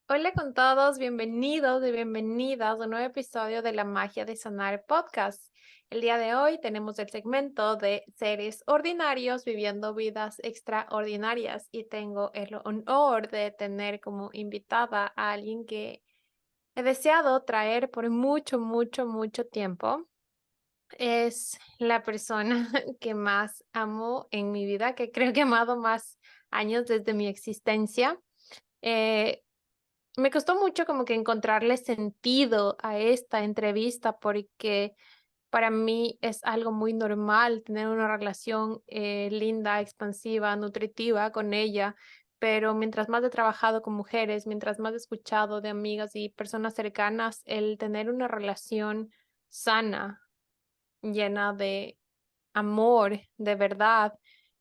Hola con todos, bienvenidos y bienvenidas a un nuevo episodio de La Magia de Sanar Podcast. El día de hoy tenemos el segmento de seres ordinarios viviendo vidas extraordinarias y tengo el honor de tener como invitada a alguien que he deseado traer por mucho tiempo. Es la persona que más amo en mi vida, que creo que he amado más años desde mi existencia. Eh, Me costó mucho como que encontrarle sentido a esta entrevista porque para mí es algo muy normal tener una relación linda, expansiva, nutritiva con ella, pero mientras más he trabajado con mujeres, mientras más he escuchado de amigas y personas cercanas, el tener una relación sana, llena de amor, de verdad,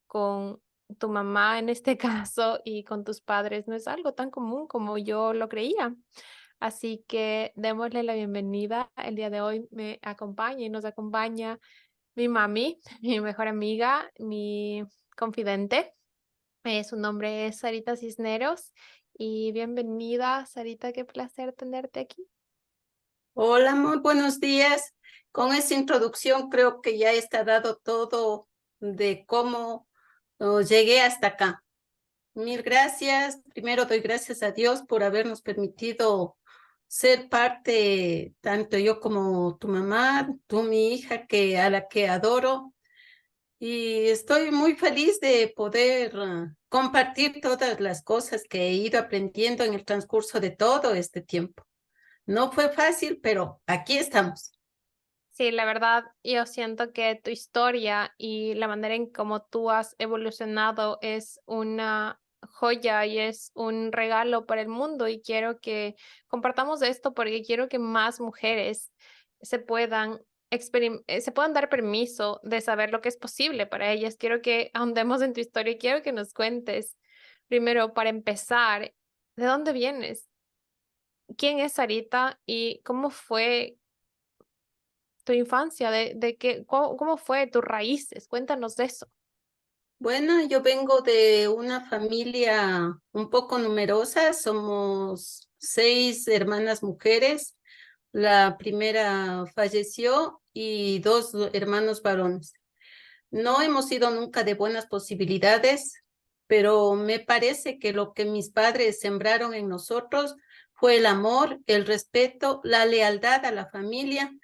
con tu mamá en este caso y con tus padres no es algo tan común como yo lo creía. Así que démosle la bienvenida. El día de hoy me acompaña y nos acompaña mi mami, mi mejor amiga, mi confidente. Su nombre es Sarita Cisneros y bienvenida, Sarita, qué placer tenerte aquí. Hola, muy buenos días. Con esta introducción creo que ya está dado todo de cómo llegué hasta acá. Mil gracias. Primero doy gracias a Dios por habernos permitido ser parte, tanto yo como tu mamá, tú mi hija, que a la que adoro. Y estoy muy feliz de poder compartir todas las cosas que he ido aprendiendo en el transcurso de todo este tiempo. No fue fácil, pero aquí estamos. Sí, la verdad, yo siento que tu historia y la manera en cómo tú has evolucionado es una joya y es un regalo para el mundo y quiero que compartamos esto porque quiero que más mujeres se puedan se puedan dar permiso de saber lo que es posible para ellas. Quiero que ahondemos en tu historia y quiero que nos cuentes primero para empezar, ¿de dónde vienes? ¿Quién es Sarita y cómo fue tu infancia? De que, ¿cómo fue tus raíces? Cuéntanos de eso. Bueno, yo vengo de una familia un poco numerosa, somos 6 hermanas mujeres. La primera falleció y 2 hermanos varones. No hemos sido nunca de buenas posibilidades, pero me parece que lo que mis padres sembraron en nosotros fue el amor, el respeto, la lealtad a la familia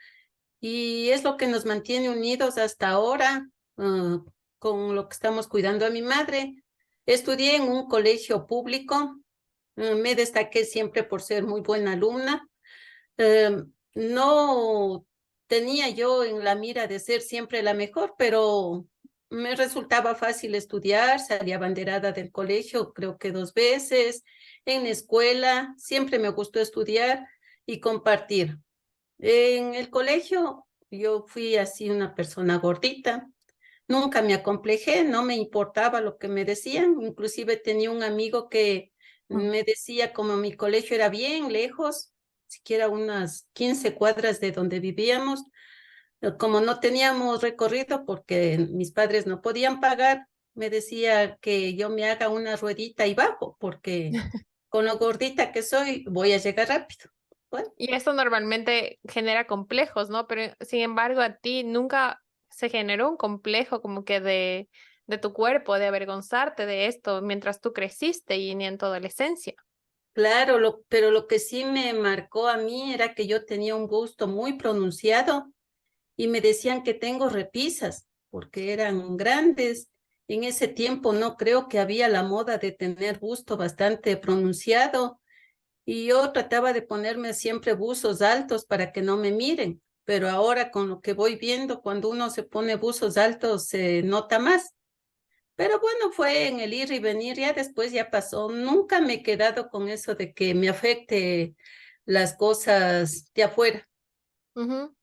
y es lo que nos mantiene unidos hasta ahora, con lo que estamos cuidando a mi madre. Estudié en un colegio público, me destaqué siempre por ser muy buena alumna. No tenía yo en la mira de ser siempre la mejor, pero me resultaba fácil estudiar, salí abanderada del colegio, creo que 2 veces, en la escuela, siempre me gustó estudiar y compartir. En el colegio yo fui así una persona gordita, nunca me acomplejé, no me importaba lo que me decían, inclusive tenía un amigo que Mm. me decía como mi colegio era bien lejos, siquiera unas 15 cuadras de donde vivíamos, como no teníamos recorrido porque mis padres no podían pagar, me decía que yo me haga una ruedita y bajo, porque con lo gordita que soy voy a llegar rápido. Bueno. Y eso normalmente genera complejos, ¿no? Pero sin embargo, a ti nunca se generó un complejo como que de tu cuerpo, de avergonzarte de esto mientras tú creciste y ni en tu adolescencia. Claro, pero lo que sí me marcó a mí era que yo tenía un gusto muy pronunciado y me decían que tengo repisas porque eran grandes. En ese tiempo no creo que había la moda de tener gusto bastante pronunciado y yo trataba de ponerme siempre buzos altos para que no me miren, pero ahora con lo que voy viendo, cuando uno se pone buzos altos se nota más. Pero bueno, fue en el ir y venir, ya después ya pasó. Nunca me he quedado con eso de que me afecte las cosas de afuera. Ujú.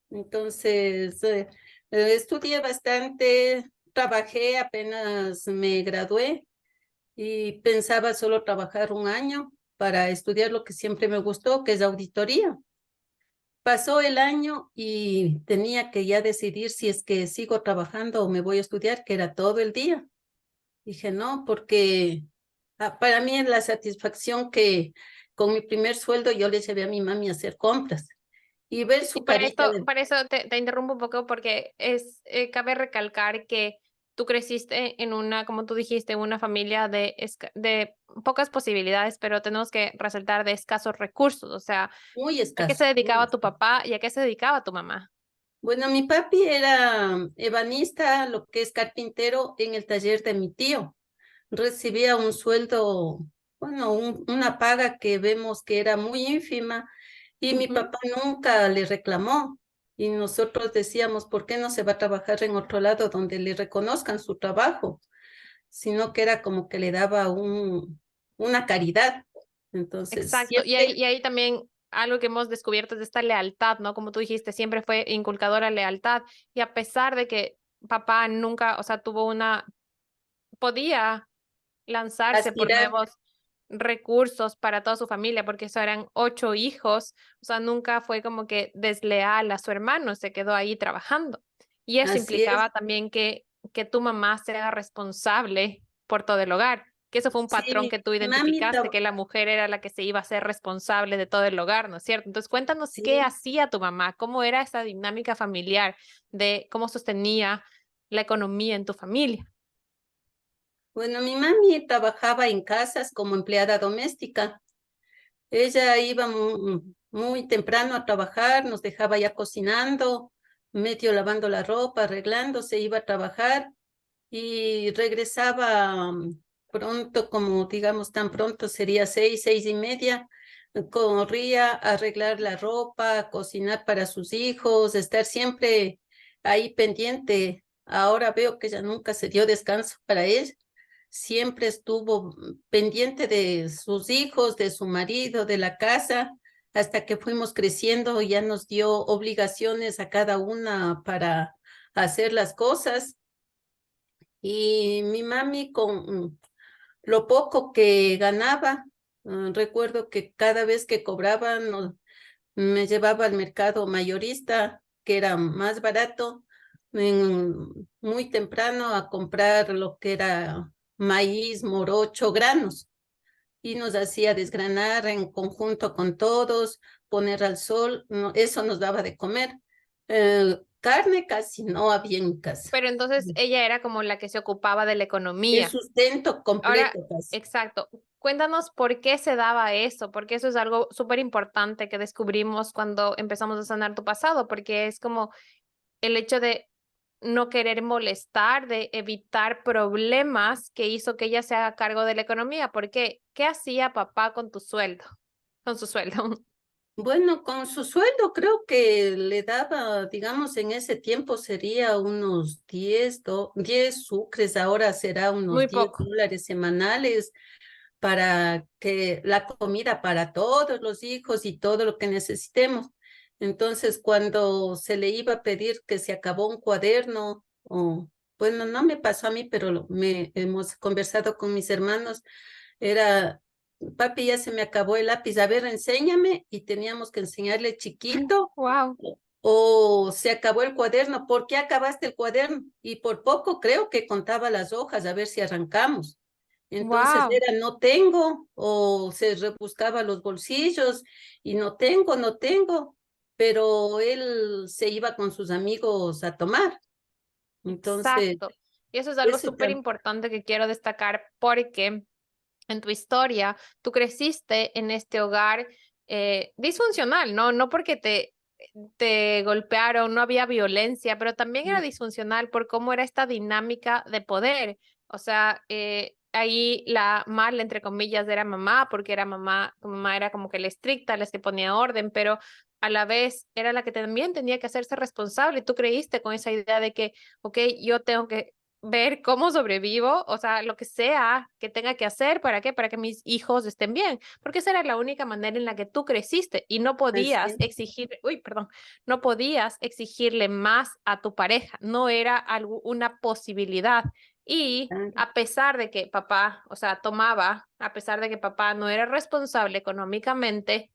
Entonces, estudié bastante, trabajé, apenas me gradué y pensaba solo trabajar un año para estudiar lo que siempre me gustó, que es auditoría. Pasó el año y tenía que ya decidir si es que sigo trabajando o me voy a estudiar, que era todo el día. Dije, no, porque para mí es la satisfacción que con mi primer sueldo yo le llevé a mi mami a hacer compras y ver Y su carita de... para eso te interrumpo un poco porque cabe recalcar que tú creciste en una, como tú dijiste, en una familia de pocas posibilidades, pero tenemos que resaltar de escasos recursos. O sea, muy ¿a qué se escaso, muy dedicaba tu escaso. papá y a qué se dedicaba tu mamá? Bueno, mi papi era ebanista, lo que es carpintero en el taller de mi tío. Recibía un sueldo, bueno, una paga que vemos que era muy ínfima y mi Ujú. papá nunca le reclamó. Y nosotros decíamos, ¿por qué no se va a trabajar en otro lado donde le reconozcan su trabajo? Sino que era como que le daba una caridad. Entonces, Exacto. siempre Y ahí también algo que hemos descubierto es esta lealtad, ¿no? Como tú dijiste, siempre fue inculcadora lealtad. Y a pesar de que papá nunca, o sea, podía lanzarse por aspirar, nuevos recursos para toda su familia, porque eso eran 8 hijos, o sea, nunca fue como que desleal a su hermano, se quedó ahí trabajando. Y eso así es. implicaba también que tu mamá sea responsable por todo el hogar, que eso fue un Sí, patrón que tú mi mami, identificaste, que la mujer era la que se iba a ser responsable de todo el hogar, ¿no es cierto? Entonces, cuéntanos qué sí. hacía tu mamá, cómo era esa dinámica familiar de cómo sostenía la economía en tu familia. Bueno, mi mami trabajaba en casas como empleada doméstica. Ella iba muy temprano a trabajar, nos dejaba ya cocinando, medio lavando la ropa, arreglándose, iba a trabajar y regresaba pronto, como digamos tan pronto, sería 6, 6:30. Corría a arreglar la ropa, cocinar para sus hijos, estar siempre ahí pendiente. Ahora veo que ella nunca se dio descanso para ella. Siempre estuvo pendiente de sus hijos, de su marido, de la casa, hasta que fuimos creciendo, ya nos dio obligaciones a cada una para hacer las cosas. Y mi mami con lo poco que ganaba, recuerdo que cada vez que cobraba me llevaba al mercado mayorista, que era más barato, muy temprano a comprar lo que era maíz, morocho, granos, y nos hacía desgranar en conjunto con todos, poner al sol, eso nos daba de comer. Carne casi no había en casa. Pero entonces ella era como la que se ocupaba de la El economía. sustento Ahora, completo casi. exacto. Cuéntanos por qué se daba eso, porque eso es algo súper importante que descubrimos cuando empezamos a sanar tu pasado, porque es como el hecho de no querer molestar, de evitar problemas que hizo que ella se haga cargo de la economía. Porque, ¿qué hacía papá con tu sueldo? Con su sueldo. Bueno, con su sueldo creo que le daba, digamos, en ese tiempo sería unos 10 sucres, ahora será unos Muy 10 poco. dólares semanales para que la comida para todos los hijos y todo lo que necesitemos. Entonces, cuando se le iba a pedir que se acabó un cuaderno, o bueno, no me pasó a mí, pero hemos conversado con mis hermanos, era, papi, ya se me acabó el lápiz, a ver, enséñame, y teníamos que enseñarle chiquito, Wow, o se acabó el cuaderno, ¿por qué acabaste el cuaderno? Y por poco creo que contaba las hojas, a ver si arrancamos. Entonces wow. era no tengo, o se rebuscaba los bolsillos y no tengo, no tengo, pero él se iba con sus amigos a tomar. Entonces, Exacto. Y eso es algo eso súper importante que quiero destacar porque en tu historia tú creciste en este hogar disfuncional, ¿no? No porque te golpearon, no había violencia, pero también era disfuncional por cómo era esta dinámica de poder. O sea, ahí la mala, entre comillas, era mamá, porque era mamá, tu mamá era como que la estricta, la que ponía orden, pero a la vez era la que también tenía que hacerse responsable. Y tú creíste con esa idea de que, ok, yo tengo que ver cómo sobrevivo, o sea, lo que sea que tenga que hacer, ¿para qué? Para que mis hijos estén bien, porque esa era la única manera en la que tú creciste y no así podías es. exigir, uy, perdón, no podías exigirle más a tu pareja, no era una posibilidad. Y a pesar de que papá, o sea, tomaba, a pesar de que papá no era responsable económicamente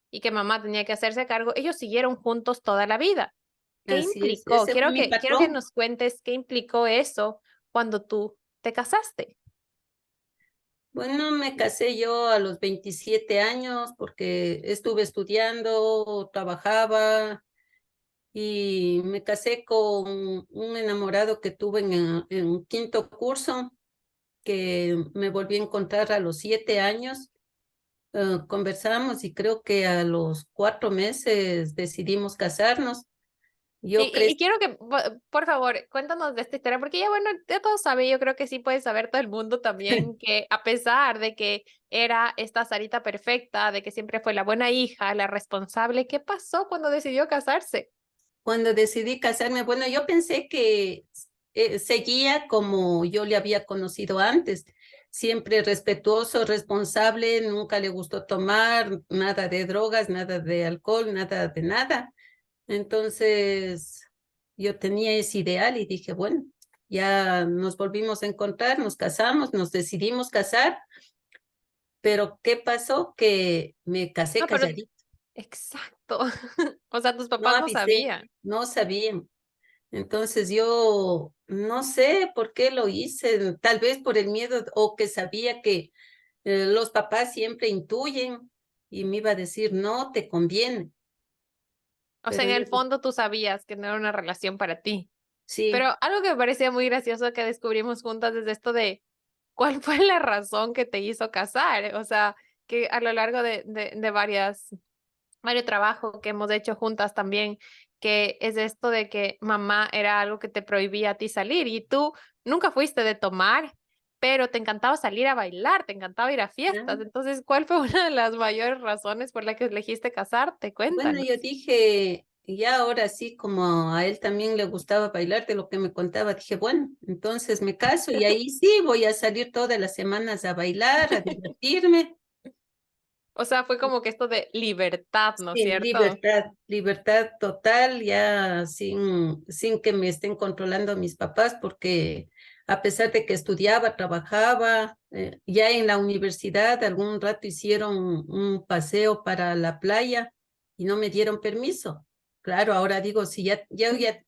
y que mamá tenía que hacerse cargo, ellos siguieron juntos toda la vida. ¿Qué Así es, implicó? ese fue mi Quiero que patrón. nos cuentes qué implicó eso cuando tú te casaste. Bueno, me casé yo a los 27 años porque estuve estudiando, trabajaba y me casé con un enamorado que tuve en quinto curso, que me volví a encontrar a los 7 años. Conversamos y creo que a los 4 meses decidimos casarnos. Yo Y crecí, quiero que, por favor, cuéntanos de esta historia, porque ya bueno, ya todos saben, yo creo que sí puede saber todo el mundo también que a pesar de que era esta Sarita perfecta, de que siempre fue la buena hija, la responsable, ¿qué pasó cuando decidió casarse? cuando decidí casarme, bueno, yo pensé que seguía como yo le había conocido antes, siempre respetuoso, responsable, nunca le gustó tomar, nada de drogas, nada de alcohol, nada de nada. Entonces, yo tenía ese ideal y dije, bueno, ya nos volvimos a encontrar, nos casamos, nos decidimos casar, pero ¿qué pasó? Que me casé No, pero calladita, exacto. O sea, tus no papás no avisé, sabían. no sabían. Entonces yo no sé por qué lo hice, tal vez por el miedo o que sabía que los papás siempre intuyen y me iba a decir, no, te conviene, O sea, pero en yo el fondo tú sabías que no era una relación para ti. sí, Pero algo que me parecía muy gracioso que descubrimos juntas es esto de cuál fue la razón que te hizo casar. O sea, que a lo largo de varios trabajos que hemos hecho juntas también, que es esto de que mamá era algo que te prohibía a ti salir y tú nunca fuiste de tomar, pero te encantaba salir a bailar, te encantaba ir a fiestas. ¿no? Entonces, ¿cuál fue una de las mayores razones por la que elegiste casarte? Bueno, Cuéntanos. yo dije, ya ahora sí, como a él también le gustaba bailar de lo que me contaba, dije, bueno, entonces me caso y ahí sí voy a salir todas las semanas a bailar, a divertirme. O sea, fue como que esto de libertad, ¿no es Sí, cierto? libertad, libertad total, ya sin que me estén controlando mis papás, porque a pesar de que estudiaba, trabajaba, ya en la universidad algún rato hicieron un paseo para la playa y no me dieron permiso. Claro, ahora digo, si ya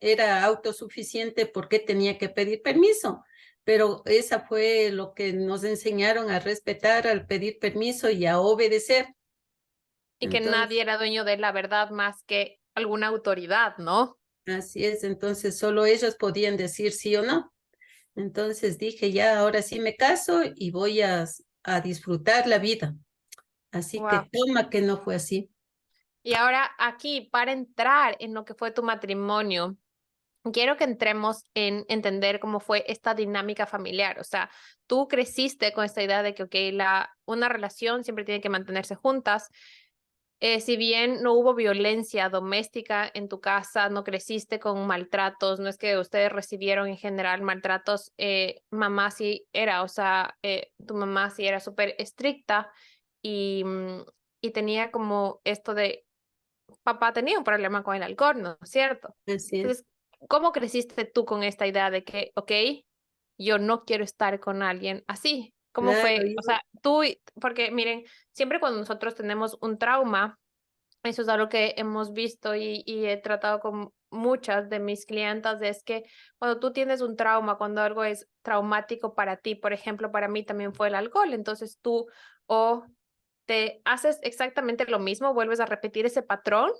era autosuficiente, ¿por qué tenía que pedir permiso? Pero esa fue lo que nos enseñaron a respetar, al pedir permiso y a obedecer. Y que nadie Entonces, era dueño de la verdad más que alguna autoridad, ¿no? así es, entonces solo ellos podían decir sí o no. Entonces dije, ya, ahora sí me caso y voy a disfrutar la vida. Así que Wow. toma que no fue así. Y ahora aquí, para entrar en lo que fue tu matrimonio, quiero que entremos en entender cómo fue esta dinámica familiar. O sea, tú creciste con esta idea de que, ok, una relación siempre tiene que mantenerse juntas. Si bien no hubo violencia doméstica en tu casa, no creciste con maltratos, no es que ustedes recibieron en general maltratos, mamá sí era, o sea, tu mamá sí era súper estricta y, y tenía como esto de papá tenía un problema con el alcohol, ¿no es cierto? Así es. Entonces, ¿cómo creciste tú con esta idea de que, ok, yo no quiero estar con alguien así? ¿Cómo Claro, fue? O sea, porque miren, siempre cuando nosotros tenemos un trauma, eso es algo que hemos visto y he tratado con muchas de mis clientas, es que cuando tú tienes un trauma, cuando algo es traumático para ti, por ejemplo, para mí también fue el alcohol, entonces tú o te haces exactamente lo mismo, vuelves a repetir ese patrón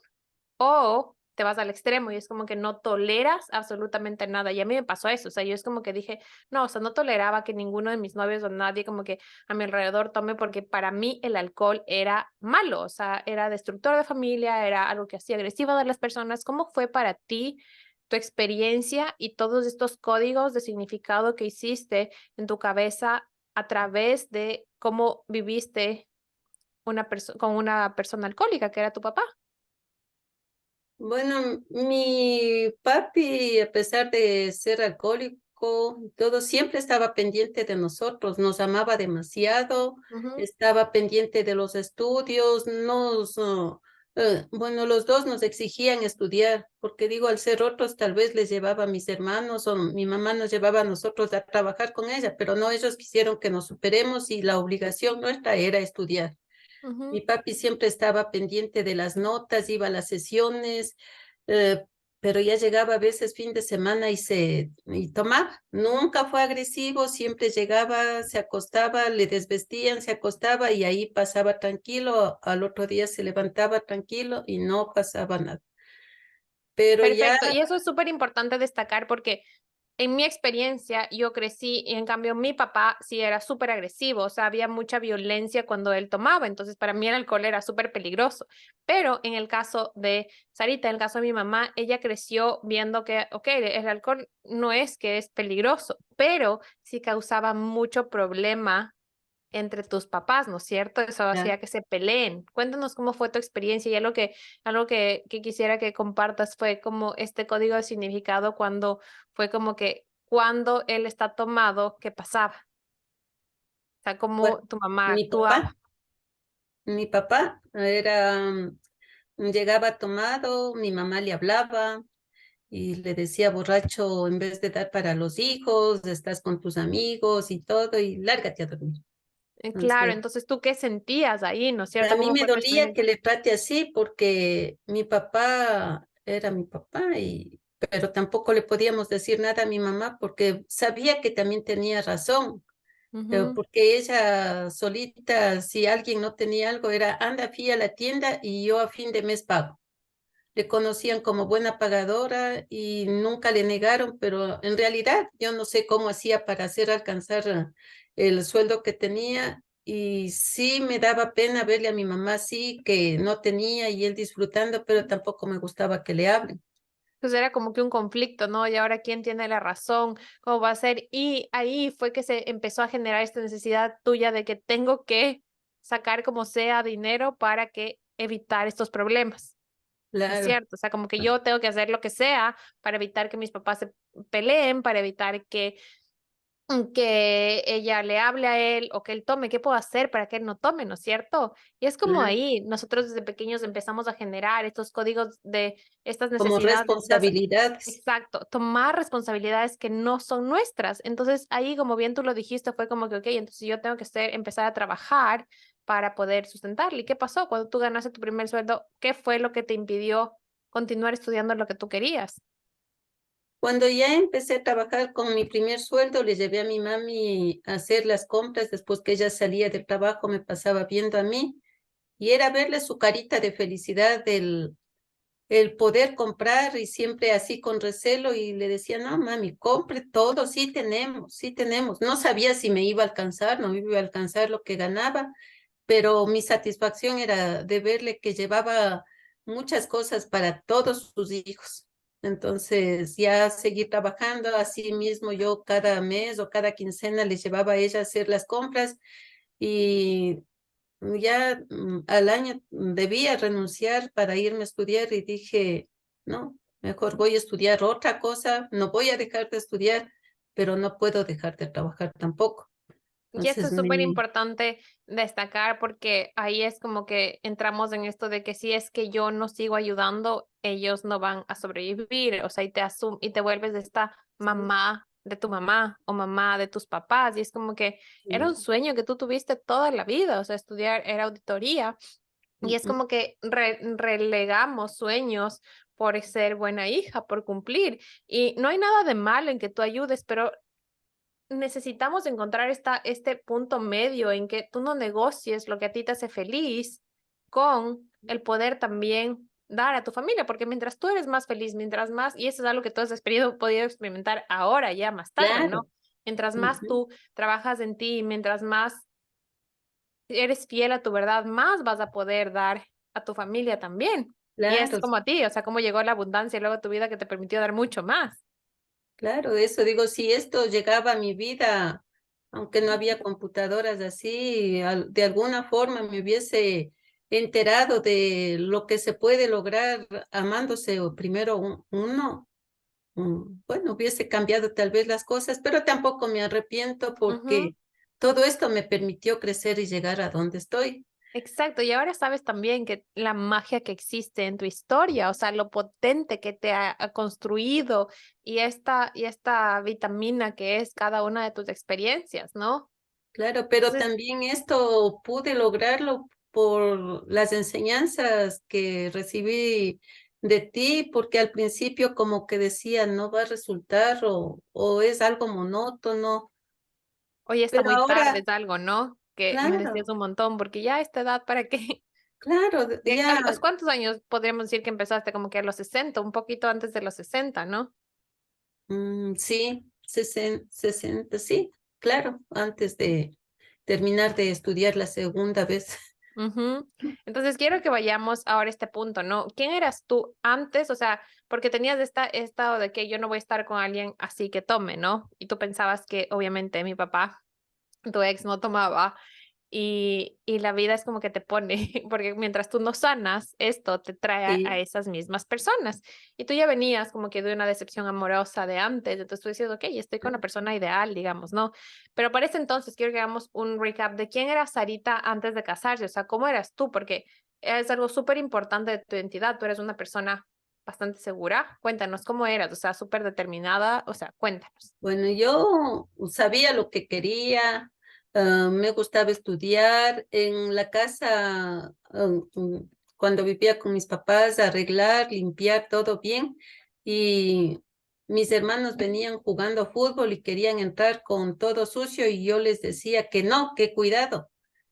o te vas al extremo y es como que no toleras absolutamente nada. Y a mí me pasó eso, o sea, yo es como que dije, no, o sea, no toleraba que ninguno de mis novios o nadie como que a mi alrededor tome porque para mí el alcohol era malo, o sea, era destructor de familia, era algo que hacía agresivo a las personas. ¿Cómo fue para ti tu experiencia y todos estos códigos de significado que hiciste en tu cabeza a través de cómo viviste con una persona alcohólica que era tu papá? Bueno, mi papi, a pesar de ser alcohólico, todo siempre estaba pendiente de nosotros, nos amaba demasiado, Ujú. estaba pendiente de los estudios, bueno, los dos nos exigían estudiar, porque digo, al ser otros, tal vez les llevaba a mis hermanos o mi mamá nos llevaba a nosotros a trabajar con ella, pero no, ellos quisieron que nos superemos y la obligación nuestra era estudiar. Mi Ujú. papi siempre estaba pendiente de las notas, iba a las sesiones, pero ya llegaba a veces fin de semana y tomaba. Nunca fue agresivo, siempre llegaba, se acostaba, le desvestían, se acostaba y ahí pasaba tranquilo. Al otro día se levantaba tranquilo y no pasaba nada. Pero ya, Perfecto. Y eso es súper importante destacar porque en mi experiencia yo crecí y en cambio mi papá sí era súper agresivo, o sea, había mucha violencia cuando él tomaba, entonces para mí el alcohol era súper peligroso. Pero en el caso de Sarita, en el caso de mi mamá, ella creció viendo que, ok, el alcohol no es que es peligroso, pero sí causaba mucho problema entre tus papás, ¿no es cierto? Eso ya, hacía que se peleen. Cuéntanos cómo fue tu experiencia y algo que quisiera que compartas fue como este código de significado cuando fue como que cuando él está tomado, ¿qué pasaba? O sea, bueno, cómo tu mamá mi actuaba. papá, mi papá era, llegaba tomado, mi mamá le hablaba y le decía borracho, en vez de dar para los hijos, estás con tus amigos y todo, y lárgate a dormir. Claro, Entonces, entonces tú qué sentías ahí, ¿no es a cierto? mí ¿Cómo me fue tu dolía experiencia? que le trate así porque mi papá era mi papá pero tampoco le podíamos decir nada a mi mamá porque sabía que también tenía razón, Ujú. porque ella solita, si alguien no tenía algo, era anda, fui a la tienda y yo a fin de mes pago. Le conocían como buena pagadora y nunca le negaron, pero en realidad yo no sé cómo hacía para hacer alcanzar el sueldo que tenía y sí me daba pena verle a mi mamá así que no tenía y él disfrutando, pero tampoco me gustaba que le hablen. Pues era como que un conflicto, ¿no? Y ahora quién tiene la razón, cómo va a ser. Y ahí fue que se empezó a generar esta necesidad tuya de que tengo que sacar como sea dinero para que evitar estos problemas. Es Claro, cierto, o sea, como que yo tengo que hacer lo que sea para evitar que mis papás se peleen, para evitar que ella le hable a él o que él tome, ¿qué puedo hacer para que él no tome, no es cierto? Y es como claro. ahí, nosotros desde pequeños empezamos a generar estos códigos de estas Como necesidades, estas. responsabilidades. Exacto, tomar responsabilidades que no son nuestras. Entonces, ahí, como bien tú lo dijiste, fue como que, ok, entonces yo tengo que empezar a trabajar para poder sustentarle. ¿Y qué pasó cuando tú ganaste tu primer sueldo? ¿Qué fue lo que te impidió continuar estudiando lo que tú querías? Cuando ya empecé a trabajar con mi primer sueldo, le llevé a mi mami a hacer las compras después que ella salía del trabajo, me pasaba viendo a mí y era verle su carita de felicidad, el poder comprar y siempre así con recelo y le decía, no, mami, compre todo, sí tenemos, sí tenemos. No sabía si me iba a alcanzar, no me iba a alcanzar lo que ganaba, pero mi satisfacción era de verle que llevaba muchas cosas para todos sus hijos. Entonces, ya seguí trabajando, así mismo yo cada mes o cada quincena le llevaba a ella a hacer las compras y ya al año debía renunciar para irme a estudiar y dije, no, mejor voy a estudiar otra cosa, no voy a dejar de estudiar, pero no puedo dejar de trabajar tampoco. Y esto Entonces es súper me, importante destacar porque ahí es como que entramos en esto de que si es que yo no sigo ayudando, ellos no van a sobrevivir. O sea, y te vuelves esta sí, mamá de tu mamá o mamá de tus papás. Y es como que era un sí, sueño que tú tuviste toda la vida. O sea, estudiar era auditoría. Y es ujú, como que relegamos sueños por ser buena hija, por cumplir. Y no hay nada de malo en que tú ayudes, pero necesitamos encontrar este punto medio en que tú no negocies lo que a ti te hace feliz con el poder también dar a tu familia, porque mientras tú eres más feliz, mientras más, y eso es algo que tú has podido experimentar ahora, ya más tarde, claro, ¿no? Mientras más ujú, tú trabajas en ti, mientras más eres fiel a tu verdad, más vas a poder dar a tu familia también. Y es claro, como a ti, o sea, cómo llegó la abundancia luego a tu vida que te permitió dar mucho más. claro, eso digo, si esto llegaba a mi vida, aunque no había computadoras así, de alguna forma me hubiese enterado de lo que se puede lograr amándose o primero uno, bueno, hubiese cambiado tal vez las cosas, pero tampoco me arrepiento Ujú. porque todo esto me permitió crecer y llegar a donde estoy. Exacto, y ahora sabes también que la magia que existe en tu historia, o sea, lo potente que te ha construido y esta vitamina que es cada una de tus experiencias, ¿no? Claro, pero Entonces, también esto pude lograrlo por las enseñanzas que recibí de ti, porque al principio como que decía no va a resultar o es algo monótono, Oye, está pero muy tarde, ahora, es algo, ¿no? Que me decías claro, un montón, porque ya a esta edad, ¿para qué? claro, ¿A los ya, cuántos años podríamos decir que empezaste? Como que a los 60, un poquito antes de los 60, ¿no? sí, 60, sí, claro, antes de terminar de estudiar la segunda vez. Ujú. Entonces quiero que vayamos ahora a este punto, ¿no? ¿Quién eras tú antes? O sea, porque tenías estado de que yo no voy a estar con alguien así que tome, ¿no? Y tú pensabas que obviamente mi papá, tu ex, no tomaba. Y la vida es como que te pone, porque mientras tú no sanas, esto te trae a Sí, esas mismas personas. Y tú ya venías como que de una decepción amorosa de antes, entonces tú decías, ok, estoy con la persona ideal, digamos, ¿no? Pero para ese entonces quiero que hagamos un recap de quién era Sarita antes de casarse, o sea, cómo eras tú, porque es algo súper importante de tu identidad, tú eres una persona bastante segura. Cuéntanos cómo eras, o sea, súper determinada, o sea, cuéntanos. bueno, yo sabía lo que quería, me gustaba estudiar en la casa, cuando vivía con mis papás, arreglar, limpiar todo bien. Y mis hermanos venían jugando fútbol y querían entrar con todo sucio y yo les decía que no, que cuidado.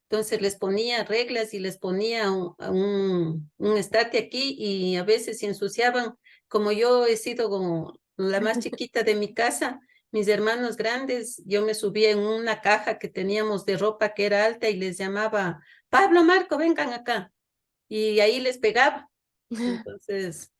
Entonces les ponía reglas y les ponía un estate aquí y a veces se ensuciaban. Como yo he sido como la más chiquita de mi casa, mis hermanos grandes, yo me subía en una caja que teníamos de ropa que era alta y les llamaba, Pablo, Marco, vengan acá. Y ahí les pegaba. Entonces,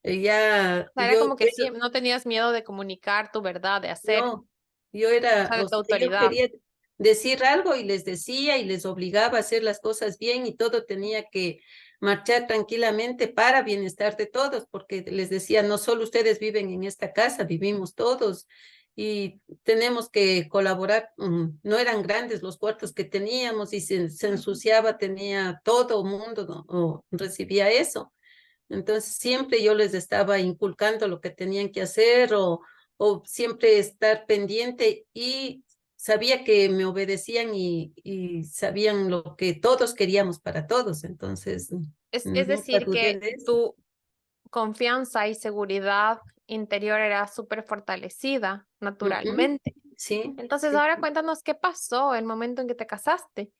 ya, O sea, era como que siempre, no tenías miedo de comunicar tu verdad, de hacer, no, yo o era, sea, de o tu sea, yo autoridad. quería decir algo y les decía y les obligaba a hacer las cosas bien y todo tenía que marchar tranquilamente para bienestar de todos, porque les decía, no solo ustedes viven en esta casa, vivimos todos y tenemos que colaborar. No eran grandes los cuartos que teníamos y se ensuciaba, tenía todo mundo, ¿no? O recibía eso. Entonces siempre yo les estaba inculcando lo que tenían que hacer o siempre estar pendiente y sabía que me obedecían y sabían lo que todos queríamos para todos. Entonces Es nunca decir, dudé que de eso. tu confianza y seguridad interior era súper fortalecida Ujú, naturalmente. sí, Entonces, sí, ahora cuéntanos qué pasó el momento en que te casaste.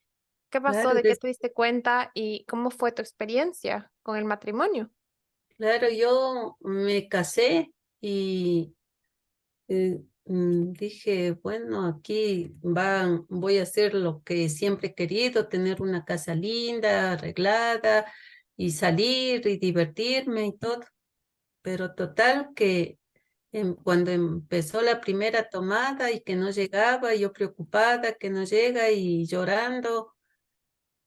¿Qué pasó? claro, ¿De qué te diste cuenta? ¿Y cómo fue tu experiencia con el matrimonio? claro, yo me casé y dije, bueno, aquí voy a hacer lo que siempre he querido, tener una casa linda, arreglada y salir y divertirme y todo. Pero total que cuando empezó la primera tomada y que no llegaba, yo preocupada que no llega y llorando.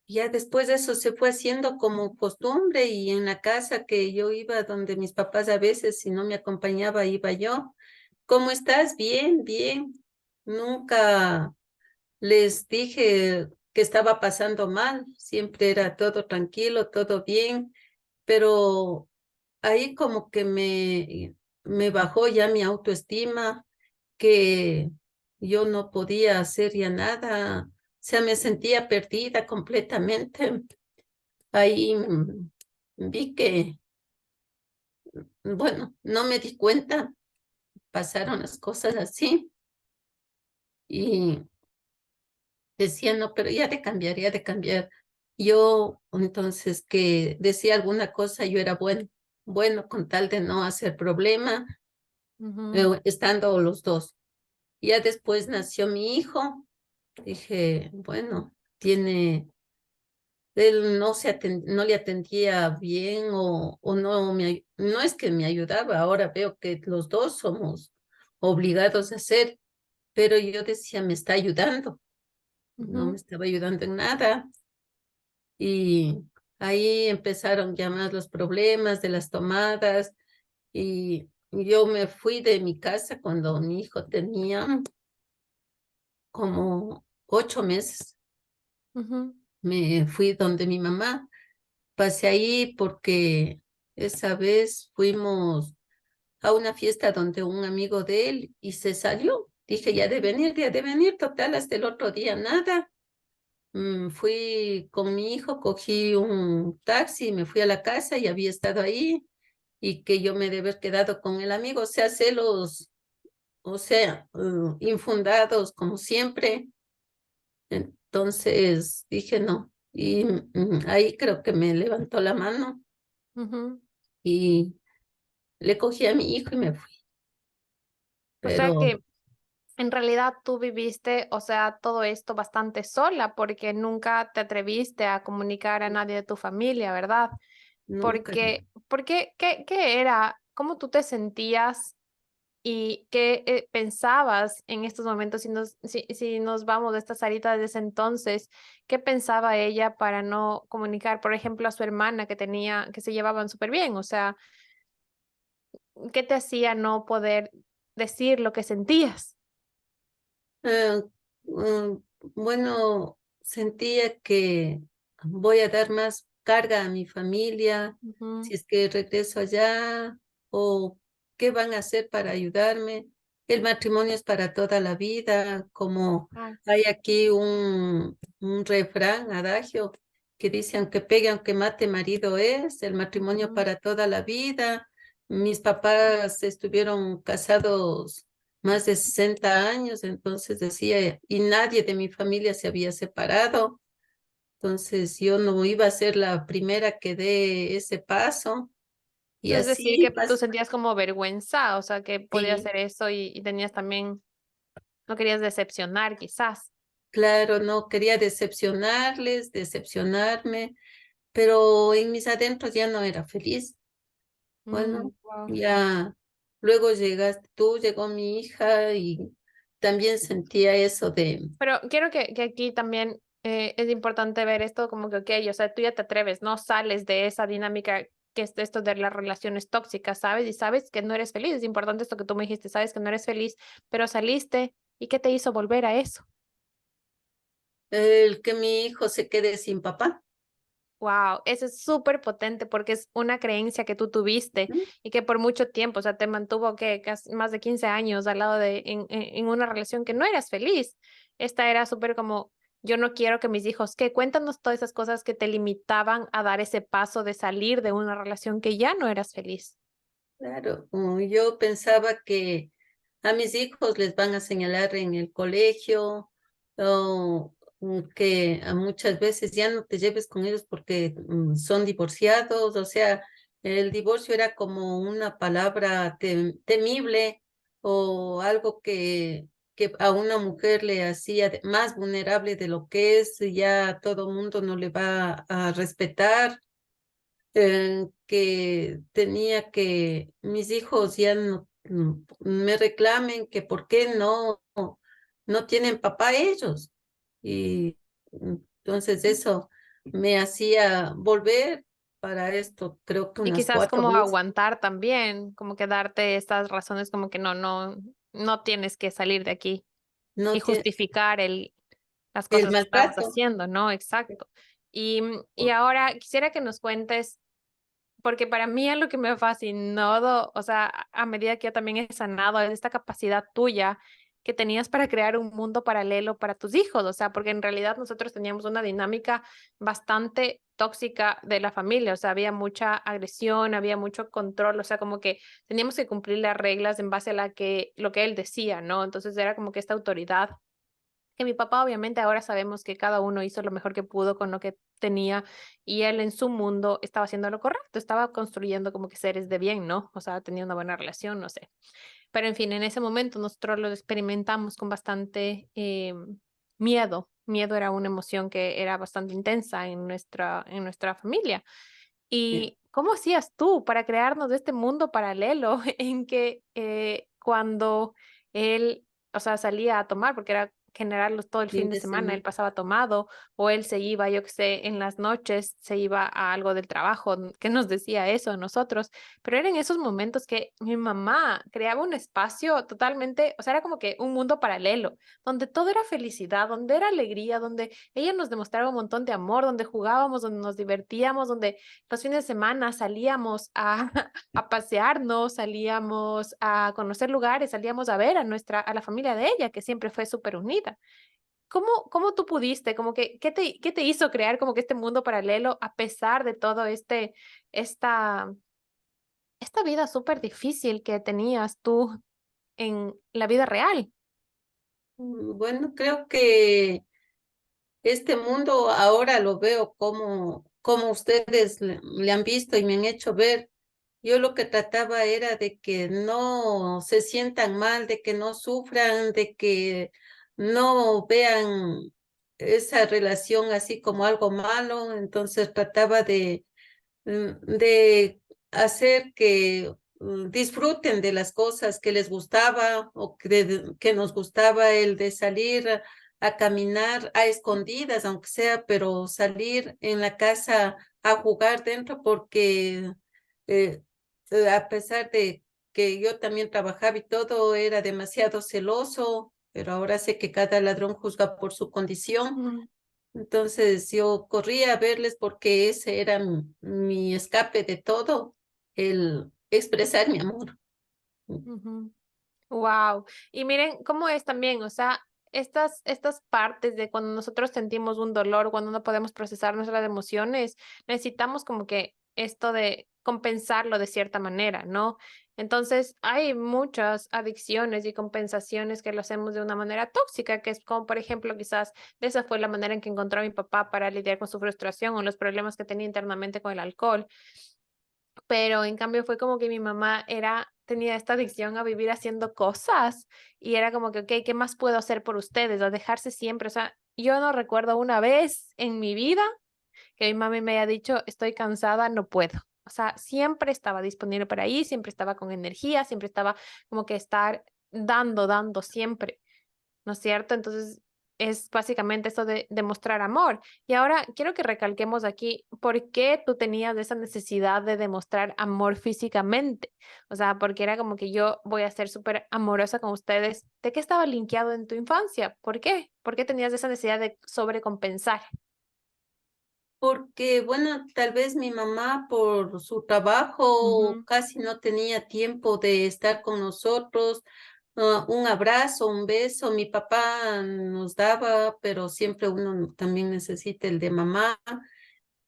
Ya después de eso se fue haciendo como costumbre y en la casa que yo iba donde mis papás a veces si no me acompañaba iba yo. ¿Cómo estás? Bien, bien. Nunca les dije que estaba pasando mal, siempre era todo tranquilo, todo bien, pero ahí como que me bajó ya mi autoestima, que yo no podía hacer ya nada, o sea, me sentía perdida completamente. Ahí vi que, bueno, no me di cuenta, pasaron las cosas así y decía, no, pero ya de cambiar, ya de cambiar. Yo, entonces, que decía alguna cosa, yo era bueno, con tal de no hacer problema, Ujú, estando los dos. Ya después nació mi hijo, dije, bueno, él no le atendía bien o no, no es que me ayudaba, ahora veo que los dos somos obligados a hacer, pero yo decía, me está ayudando, no me ujú, estaba ayudando en nada. Y ahí empezaron ya más los problemas de las tomadas y yo me fui de mi casa cuando mi hijo tenía como 8 meses. ujú, Me fui donde mi mamá, pasé ahí porque esa vez fuimos a una fiesta donde un amigo de él y se salió. Dije, ya de venir, total, hasta el otro día nada. Fui con mi hijo, cogí un taxi, me fui a la casa y había estado ahí. y que yo me debe haber quedado con el amigo, o sea, celos, o sea, infundados como siempre. Entonces dije no, y ahí creo que me levantó la mano Ujú. y le cogí a mi hijo y me fui. O sea Pero que en realidad tú viviste, o sea, todo esto bastante sola porque nunca te atreviste a comunicar a nadie de tu familia, ¿verdad? nunca. Porque, ¿qué era? ¿Cómo tú te sentías y qué pensabas en estos momentos? Si nos vamos de esta Sarita desde ese entonces, ¿qué pensaba ella para no comunicar, por ejemplo, a su hermana que se llevaban súper bien? O sea, ¿qué te hacía no poder decir lo que sentías? Ah, bueno, sentía que voy a dar más carga a mi familia Ujú. si es que regreso allá, o qué van a hacer para ayudarme. El matrimonio es para toda la vida, como Ah, hay aquí un refrán, adagio, que dice, aunque pegue, aunque mate, marido es, el matrimonio ujú. para toda la vida. Mis papás estuvieron casados más de 60 años, entonces decía, y nadie de mi familia se había separado, entonces yo no iba a ser la primera que dé ese paso, y Es decir, que así tú pasó. sentías como vergüenza, o sea, que podías Sí, hacer eso y tenías también, no querías decepcionar quizás. claro, no quería decepcionarles, decepcionarme, pero en mis adentros ya no era feliz. Bueno, Wow. ya luego llegaste tú, llegó mi hija y también sentía eso de, Pero quiero que aquí también es importante ver esto como que, ok, o sea, tú ya te atreves, no sales de esa dinámica que es esto de las relaciones tóxicas, ¿sabes? Y sabes que no eres feliz. Es importante esto que tú me dijiste, sabes que no eres feliz, pero saliste. ¿Y qué te hizo volver a eso? el que mi hijo se quede sin papá. Wow, eso es súper potente porque es una creencia que tú tuviste y que por mucho tiempo, o sea, te mantuvo que casi más de 15 años al lado de, en una relación que no eras feliz. Esta era súper como, yo no quiero que mis hijos, que cuéntanos todas esas cosas que te limitaban a dar ese paso de salir de una relación que ya no eras feliz. Claro, yo pensaba que a mis hijos les van a señalar en el colegio, o que a muchas veces ya no te lleves con ellos porque son divorciados, o sea, el divorcio era como una palabra temible, o algo que a una mujer le hacía más vulnerable de lo que es, y ya todo mundo no le va a respetar, que tenía que mis hijos ya no me reclamen que por qué no tienen papá ellos. Y entonces eso me hacía volver para esto, creo que Y unas quizás cuatro como veces. aguantar también, como que darte estas razones como que no tienes que salir de aquí y No tiene justificar las el cosas que estabas maltrato. haciendo, ¿no? Exacto. Y ahora quisiera que nos cuentes, porque para mí es lo que me fascinó, o sea, a medida que yo también he sanado, es esta capacidad tuya que tenías para crear un mundo paralelo para tus hijos, o sea, porque en realidad nosotros teníamos una dinámica bastante tóxica de la familia, o sea, había mucha agresión, había mucho control, o sea, como que teníamos que cumplir las reglas en base a lo que él decía, ¿no? Entonces era como que esta autoridad que mi papá obviamente ahora sabemos que cada uno hizo lo mejor que pudo con lo que tenía y él en su mundo estaba haciendo lo correcto, estaba construyendo como que seres de bien, ¿no? O sea, tenía una buena relación, no sé. Pero en fin, en ese momento nosotros lo experimentamos con bastante miedo. Miedo era una emoción que era bastante intensa en nuestra familia. ¿Y cómo hacías tú para crearnos de este mundo paralelo en que cuando él, o sea, salía a tomar, porque era generarlos todo el fin Fin de de semana, él semana. pasaba tomado, o él se iba, yo qué sé, en las noches, se iba a algo del trabajo, que nos decía eso a nosotros, pero eran esos momentos que mi mamá creaba un espacio totalmente, o sea, era como que un mundo paralelo, donde todo era felicidad, donde era alegría, donde ella nos demostraba un montón de amor, donde jugábamos, donde nos divertíamos, donde los fines de semana salíamos a, a pasearnos, salíamos a conocer lugares, salíamos a ver a la familia de ella, que siempre fue súper unida. ¿Cómo tú pudiste, como que, qué te hizo crear como que este mundo paralelo a pesar de todo esta esta vida súper difícil que tenías tú en la vida real. Bueno, creo que este mundo ahora lo veo como ustedes le han visto y me han hecho ver. Yo lo que trataba era de que no se sientan mal, de que no sufran, de que no vean esa relación así como algo malo. Entonces trataba de hacer que disfruten de las cosas que les gustaba o que nos gustaba el de salir a caminar a escondidas, aunque sea, pero salir en la casa a jugar dentro porque eh, a pesar de que yo también trabajaba y todo, era demasiado celoso, pero ahora sé que cada ladrón juzga por su condición. Ujú, Entonces yo corría a verles porque ese era mi escape de todo, el expresar mi amor. ujú. Wow. Y miren cómo es también, o sea, estas partes de cuando nosotros sentimos un dolor, cuando no podemos procesar nuestras emociones, necesitamos como que esto de compensarlo de cierta manera, ¿no? Entonces, hay muchas adicciones y compensaciones que lo hacemos de una manera tóxica, que es como, por ejemplo, quizás esa fue la manera en que encontró mi papá para lidiar con su frustración o los problemas que tenía internamente con el alcohol. Pero en cambio fue como que mi mamá tenía esta adicción a vivir haciendo cosas y era como que, okey, ¿qué más puedo hacer por ustedes? A dejarse siempre, o sea, yo no recuerdo una vez en mi vida que mi mami me haya dicho: "Estoy cansada, no puedo". O sea, siempre estaba disponible para ir, siempre estaba con energía, siempre estaba como que estar dando siempre. ¿No es cierto? Entonces, es básicamente eso de demostrar amor. Y ahora quiero que recalquemos aquí, ¿por qué tú tenías esa necesidad de demostrar amor físicamente? O sea, porque era como que yo voy a ser súper amorosa con ustedes. ¿De qué estaba linkeado en tu infancia? ¿Por qué? ¿Por qué tenías esa necesidad de sobrecompensar? Porque, bueno, tal vez mi mamá por su trabajo Ujú, casi no tenía tiempo de estar con nosotros. Un abrazo, un beso, mi papá nos daba, pero siempre uno también necesita el de mamá.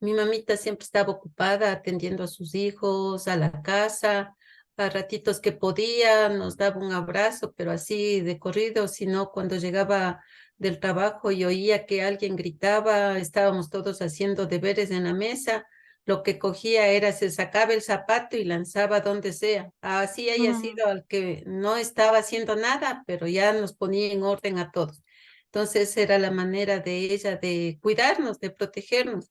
Mi mamita siempre estaba ocupada atendiendo a sus hijos, a la casa, a ratitos que podía, nos daba un abrazo, pero así de corrido, sino cuando llegaba del trabajo y oía que alguien gritaba, estábamos todos haciendo deberes en la mesa, lo que cogía era se sacaba el zapato y lanzaba donde sea. Así haya ujú. sido al que no estaba haciendo nada, pero ya nos ponía en orden a todos. Entonces era la manera de ella de cuidarnos, de protegernos,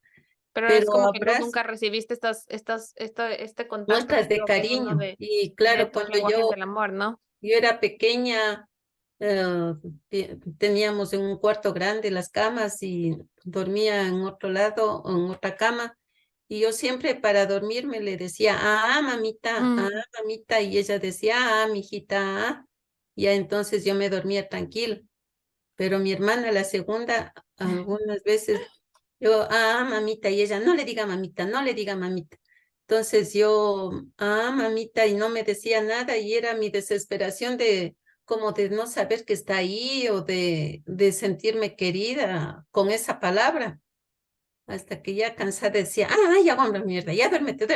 Pero es pero como que tú habrás nunca recibiste este contacto muestras que de creo que es uno cariño. Y de claro, tus cuando lenguajes del amor, ¿no? yo era pequeña, teníamos en un cuarto grande las camas y dormía en otro lado, en otra cama. Y yo siempre para dormirme le decía, Mm, mamita, y ella decía, mijita, ah. Ya entonces yo me dormía tranquila. Pero mi hermana, la segunda, algunas veces yo, mamita, y ella, no le diga mamita, no le diga mamita. Entonces yo, mamita, y no me decía nada, y era mi desesperación de como de no saber que está ahí o de sentirme querida con esa palabra, hasta que ya cansada decía, ya hombre, mierda, ya duérmete.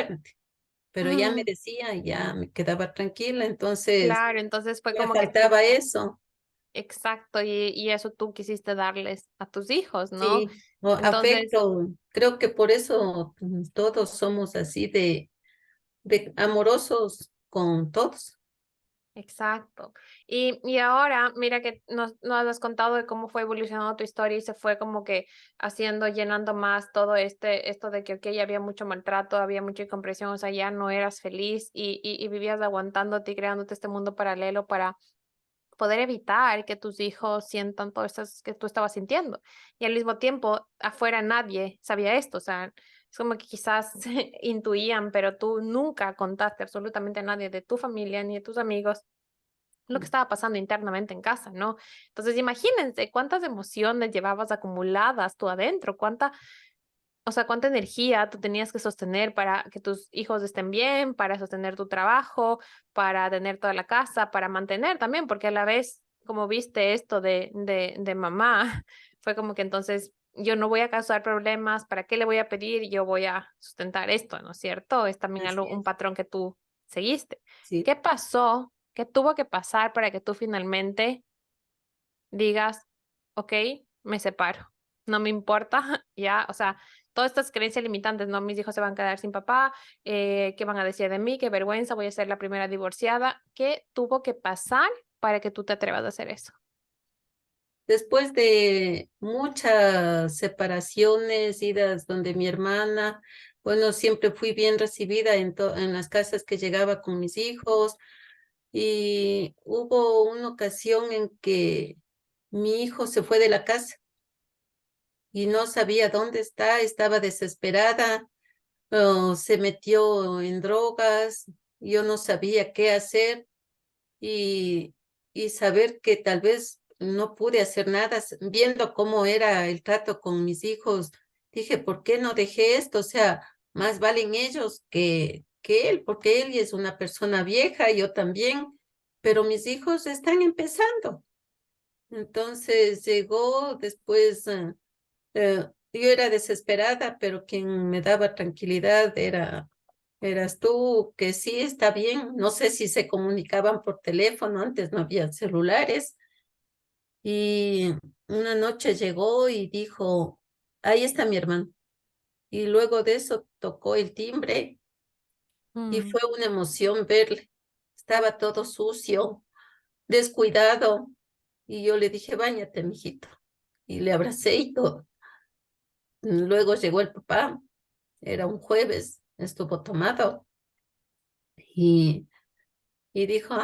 Pero ya me mm. decía, ya me quedaba tranquila, entonces Claro, entonces fue me como que tú faltaba eso. exacto, y eso tú quisiste darles a tus hijos, ¿no? Sí, o Entonces, afecto. Creo que por eso todos somos así de amorosos con todos. exacto. Y ahora, mira que nos has contado de cómo fue evolucionando tu historia y se fue como que haciendo, llenando más todo esto de que, ok, había mucho maltrato, había mucha incomprensión, o sea, ya no eras feliz y vivías aguantándote y creándote este mundo paralelo para poder evitar que tus hijos sientan todo esto que tú estabas sintiendo. Y al mismo tiempo, afuera nadie sabía esto, o sea, es como que quizás intuían, pero tú nunca contaste absolutamente a nadie de tu familia ni de tus amigos lo que estaba pasando internamente en casa, ¿no? Entonces, imagínense cuántas emociones llevabas acumuladas tú adentro, o sea, cuánta energía tú tenías que sostener para que tus hijos estén bien, para sostener tu trabajo, para tener toda la casa, para mantener también, porque a la vez, como viste esto de mamá, fue como que entonces yo no voy a causar problemas, ¿para qué le voy a pedir? Yo voy a sustentar esto, ¿no es cierto? Es también algo, Así un es. patrón que tú seguiste. Sí. ¿Qué pasó? ¿Qué tuvo que pasar para que tú finalmente digas, ok, me separo? No me importa, ya, o sea, todas estas creencias limitantes, no, mis hijos se van a quedar sin papá, ¿qué van a decir de mí? Qué vergüenza, voy a ser la primera divorciada. ¿Qué tuvo que pasar para que tú te atrevas a hacer eso? Después de muchas separaciones, idas donde mi hermana, bueno, siempre fui bien recibida en las casas que llegaba con mis hijos. Y hubo una ocasión en que mi hijo se fue de la casa y no sabía dónde está, estaba desesperada, se metió en drogas, yo no sabía qué hacer y, y saber que tal vez no pude hacer nada, viendo cómo era el trato con mis hijos, dije, ¿por qué no dejé esto? O sea, más valen ellos que él, porque él es una persona vieja, yo también, pero mis hijos están empezando. Entonces llegó después, yo era desesperada, pero quien me daba tranquilidad eras tú, que sí está bien. No sé si se comunicaban por teléfono, antes no había celulares. Y una noche llegó y dijo, ahí está mi hermano. Y luego de eso tocó el timbre y Mm, fue una emoción verle. Estaba todo sucio, descuidado. Y yo le dije, báñate, mijito. Y le abracé y todo. Luego llegó el papá, era un jueves, estuvo tomado y, y dijo,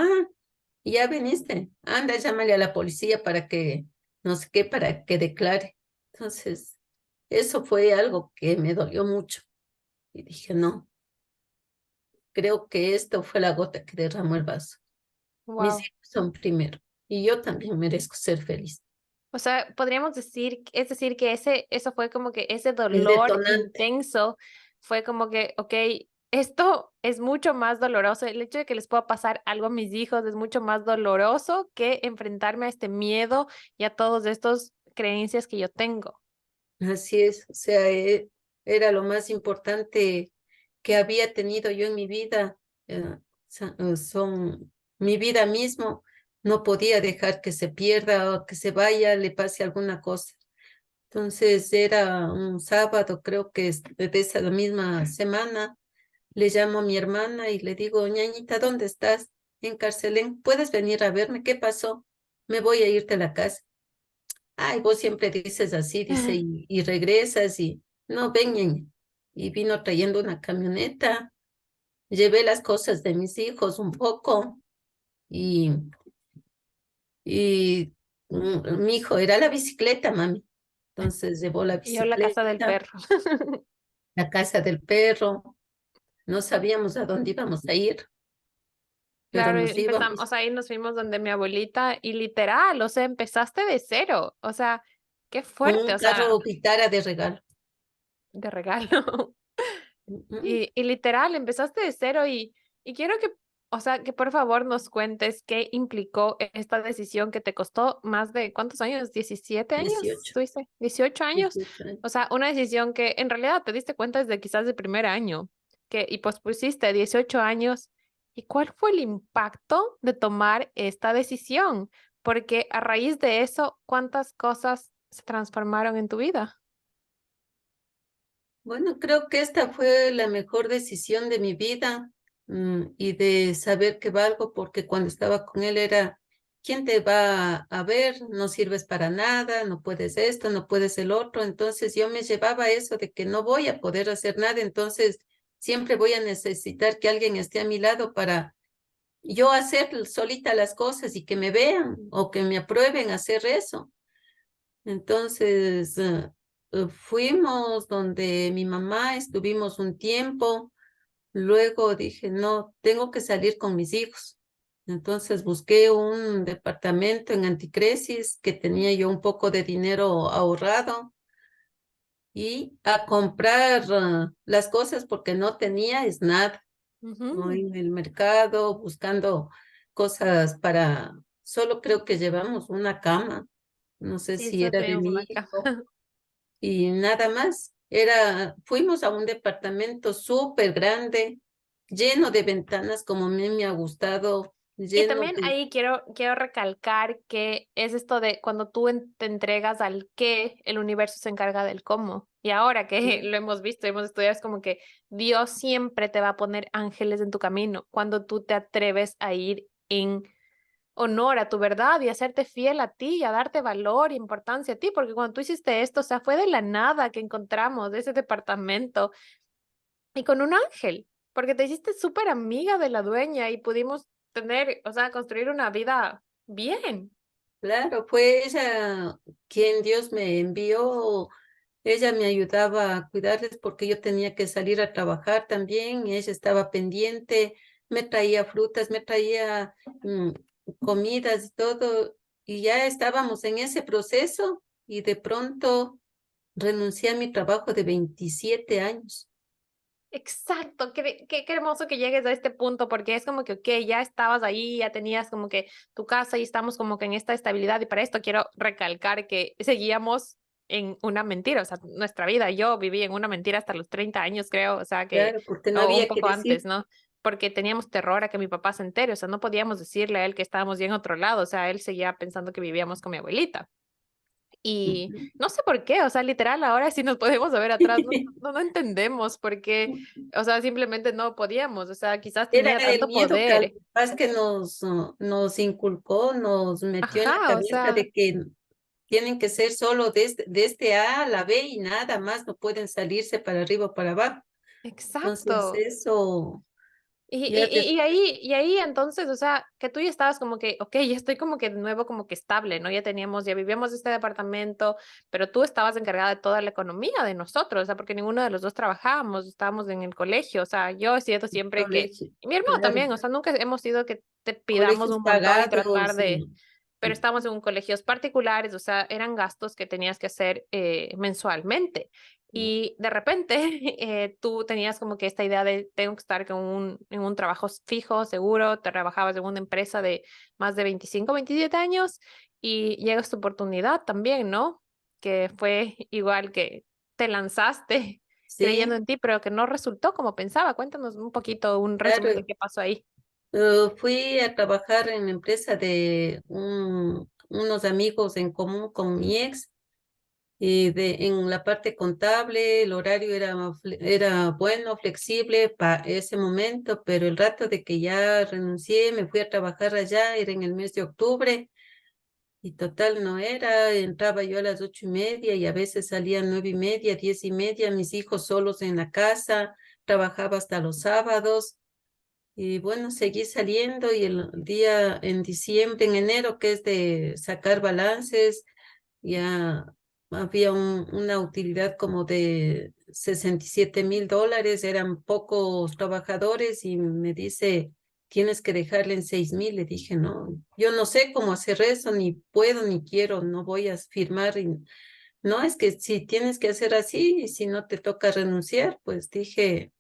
ya viniste, anda, llámale a la policía para que, no sé qué, para que declare. Entonces, eso fue algo que me dolió mucho. Y dije, no, creo que esto fue la gota que derramó el vaso. Mis wow. hijos son primero y yo también merezco ser feliz. O sea, podríamos decir, es decir, que eso fue como que ese El dolor detonante. intenso fue como que, ok, esto es mucho más doloroso. El hecho de que les pueda pasar algo a mis hijos es mucho más doloroso que enfrentarme a este miedo y a todos estos creencias que yo tengo. Así es, o sea, era lo más importante que había tenido yo en mi vida. Son mi vida mismo. No podía dejar que se pierda o que se vaya, le pase alguna cosa. Entonces era un sábado, creo que es de esa misma semana. Le llamo a mi hermana y le digo, ñañita, ¿dónde estás? En Carcelén, ¿puedes venir a verme? ¿Qué pasó? Me voy a irte a la casa. Ay, vos siempre dices así, dice, y regresas y no, ven, ñaña. Y vino trayendo una camioneta, llevé las cosas de mis hijos un poco y, y mi hijo era la bicicleta, mami. Entonces llevó la Y yo la casa del bicicleta, perro. la casa del perro, no sabíamos a dónde íbamos a ir, pero Claro, y nos empezamos, o íbamos. sea, ahí nos fuimos donde mi abuelita y literal, o sea, empezaste de cero, o sea, qué Con fuerte, un o sea, carro Vitara de regalo. de regalo. Mm. Y literal, empezaste de cero y quiero que, o sea, que por favor nos cuentes qué implicó esta decisión que te costó más de, ¿cuántos años? ¿17 años? 18, ¿Tuviste? ¿18 años? 18 años. O sea, una decisión que en realidad te diste cuenta desde quizás el primer año, y pospusiste 18 años. ¿Y cuál fue el impacto de tomar esta decisión? Porque a raíz de eso, ¿cuántas cosas se transformaron en tu vida? Bueno, creo que esta fue la mejor decisión de mi vida, y de saber que valgo, porque cuando estaba con él era, ¿quién te va a ver? No sirves para nada, no puedes esto, no puedes el otro. Entonces yo me llevaba eso de que no voy a poder hacer nada, entonces siempre voy a necesitar que alguien esté a mi lado para yo hacer solita las cosas y que me vean o que me aprueben hacer eso. Entonces, fuimos donde mi mamá, estuvimos un tiempo, luego dije, no, tengo que salir con mis hijos. Entonces busqué un departamento en Anticresis que tenía yo un poco de dinero ahorrado y a comprar las cosas porque no tenía es nada, ¿no? Ujú. En el mercado buscando cosas para, solo creo que llevamos una cama, no sé Sí, si eso era de teníamos mi una acá. hijo y nada más. Fuimos a un departamento súper grande, lleno de ventanas como a mí me ha gustado, Y lleno también de... ahí quiero recalcar que es esto de cuando tú te entregas al qué, el universo se encarga del cómo. Y ahora que lo hemos visto, hemos estudiado, es como que Dios siempre te va a poner ángeles en tu camino cuando tú te atreves a ir en honor a tu verdad y a serte fiel a ti y a darte valor e importancia a ti, porque cuando tú hiciste esto, o sea, fue de la nada que encontramos ese departamento y con un ángel, porque te hiciste súper amiga de la dueña y pudimos tener, o sea, construir una vida bien. Claro, fue ella quien Dios me envió. Ella me ayudaba a cuidarles porque yo tenía que salir a trabajar también. Y ella estaba pendiente, me traía frutas, me traía comidas y todo. Y ya estábamos en ese proceso y de pronto renuncié a mi trabajo de 27 años. Exacto, qué hermoso que llegues a este punto, porque es como que, ok, ya estabas ahí, ya tenías como que tu casa y estamos como que en esta estabilidad y para esto quiero recalcar que seguíamos en una mentira, o sea, nuestra vida, yo viví en una mentira hasta los 30 años, creo, o sea, que, Claro, porque no o un había que poco decir. antes, ¿no? Porque teníamos terror a que mi papá se entere, o sea, no podíamos decirle a él que estábamos ya en otro lado, o sea, él seguía pensando que vivíamos con mi abuelita. Y Ujú. no sé por qué, o sea, literal, ahora sí nos podemos ver atrás, no entendemos por qué, o sea, simplemente no podíamos, o sea, quizás Era tenía el tanto miedo que al poder. paz que nos inculcó, nos metió en la Ajá, o cabeza sea, de que tienen que ser solo de este A a la B y nada más, no pueden salirse para arriba o para abajo. Entonces exacto. eso, Y, ya y, y y ahí entonces, o sea, que tú ya estabas como que, ok, ya estoy como que de nuevo como que estable, ¿no? Ya teníamos, ya vivíamos este departamento, pero tú estabas encargada de toda la economía de nosotros, o sea, porque ninguno de los dos trabajábamos, estábamos en el colegio, o sea, yo siento siempre que, colegio, y mi hermano claro, también, o sea, nunca hemos sido que te pidamos colegios un montón y tratar pagados, de, pero estábamos en un colegios particulares, o sea, eran gastos que tenías que hacer mensualmente. Y de repente tú tenías como que esta idea de tengo que estar en un trabajo fijo, seguro, te trabajabas en una empresa de más de 25 27 años y llega esta oportunidad también, ¿no? Que fue igual que te lanzaste creyendo sí, en ti, pero que no resultó como pensaba. Cuéntanos un poquito, un resumen de claro. qué pasó ahí. Fui a trabajar en la empresa de unos amigos en común con mi ex. En la parte contable, el horario era bueno, flexible para ese momento, pero el rato de que ya renuncié, me fui a trabajar allá, era en el mes de octubre, y total no era, entraba yo a las 8:30 y a veces salía 9:30, 10:30, mis hijos solos en la casa, trabajaba hasta los sábados, y bueno, seguí saliendo y el día en diciembre, en enero, que es de sacar balances, ya había una utilidad como de $67,000, eran pocos trabajadores y me dice, tienes que dejarle en 6,000. Le dije, no, yo no sé cómo hacer eso, ni puedo, ni quiero, no voy a firmar. No, es que si tienes que hacer así y si no te toca renunciar, pues dije,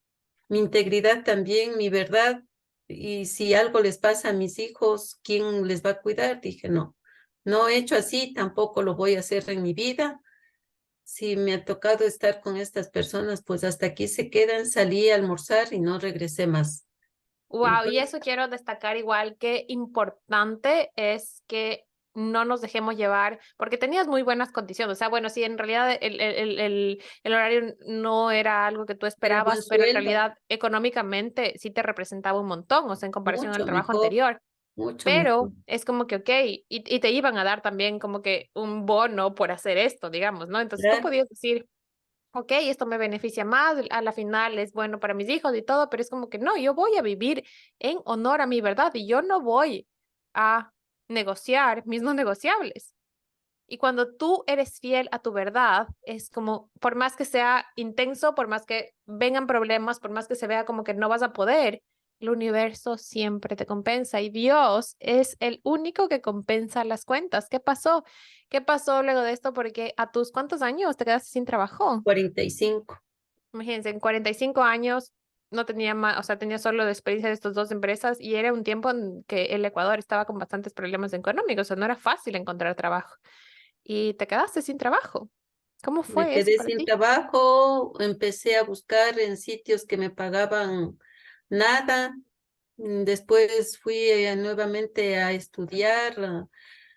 mi integridad también, mi verdad, y si algo les pasa a mis hijos, ¿quién les va a cuidar? Dije, no, no he hecho así, tampoco lo voy a hacer en mi vida. Si me ha tocado estar con estas personas, pues hasta aquí se quedan, salí a almorzar y no regresé más. Wow, y Entonces, eso quiero destacar igual que importante es que no nos dejemos llevar, porque tenías muy buenas condiciones. O sea, bueno, sí, en realidad el horario no era algo que tú era buen esperabas, pero en sueldo, realidad económicamente sí te representaba un montón, o sea, en comparación al mucho trabajo mejor, anterior. mucho mejor. Pero es como que, ok, y te iban a dar también como que un bono por hacer esto, digamos, ¿no? Entonces tú Claro, podías decir, ok, esto me beneficia más, a la final es bueno para mis hijos y todo, pero es como que no, yo voy a vivir en honor a mi verdad y yo no voy a negociar mis no negociables. Y cuando tú eres fiel a tu verdad, es como, por más que sea intenso, por más que vengan problemas, por más que se vea como que no vas a poder, el universo siempre te compensa y Dios es el único que compensa las cuentas. ¿Qué pasó? ¿Qué pasó luego de esto? Porque a tus cuántos años te quedaste sin trabajo. 45. Imagínense, en 45 años no tenía más, o sea, tenía solo la experiencia de estas dos empresas y era un tiempo en que el Ecuador estaba con bastantes problemas económicos, o sea, no era fácil encontrar trabajo y te quedaste sin trabajo. ¿Cómo Me fue eso quedé para sin ti? trabajo, empecé a buscar en sitios que me pagaban nada. Después fui nuevamente a estudiar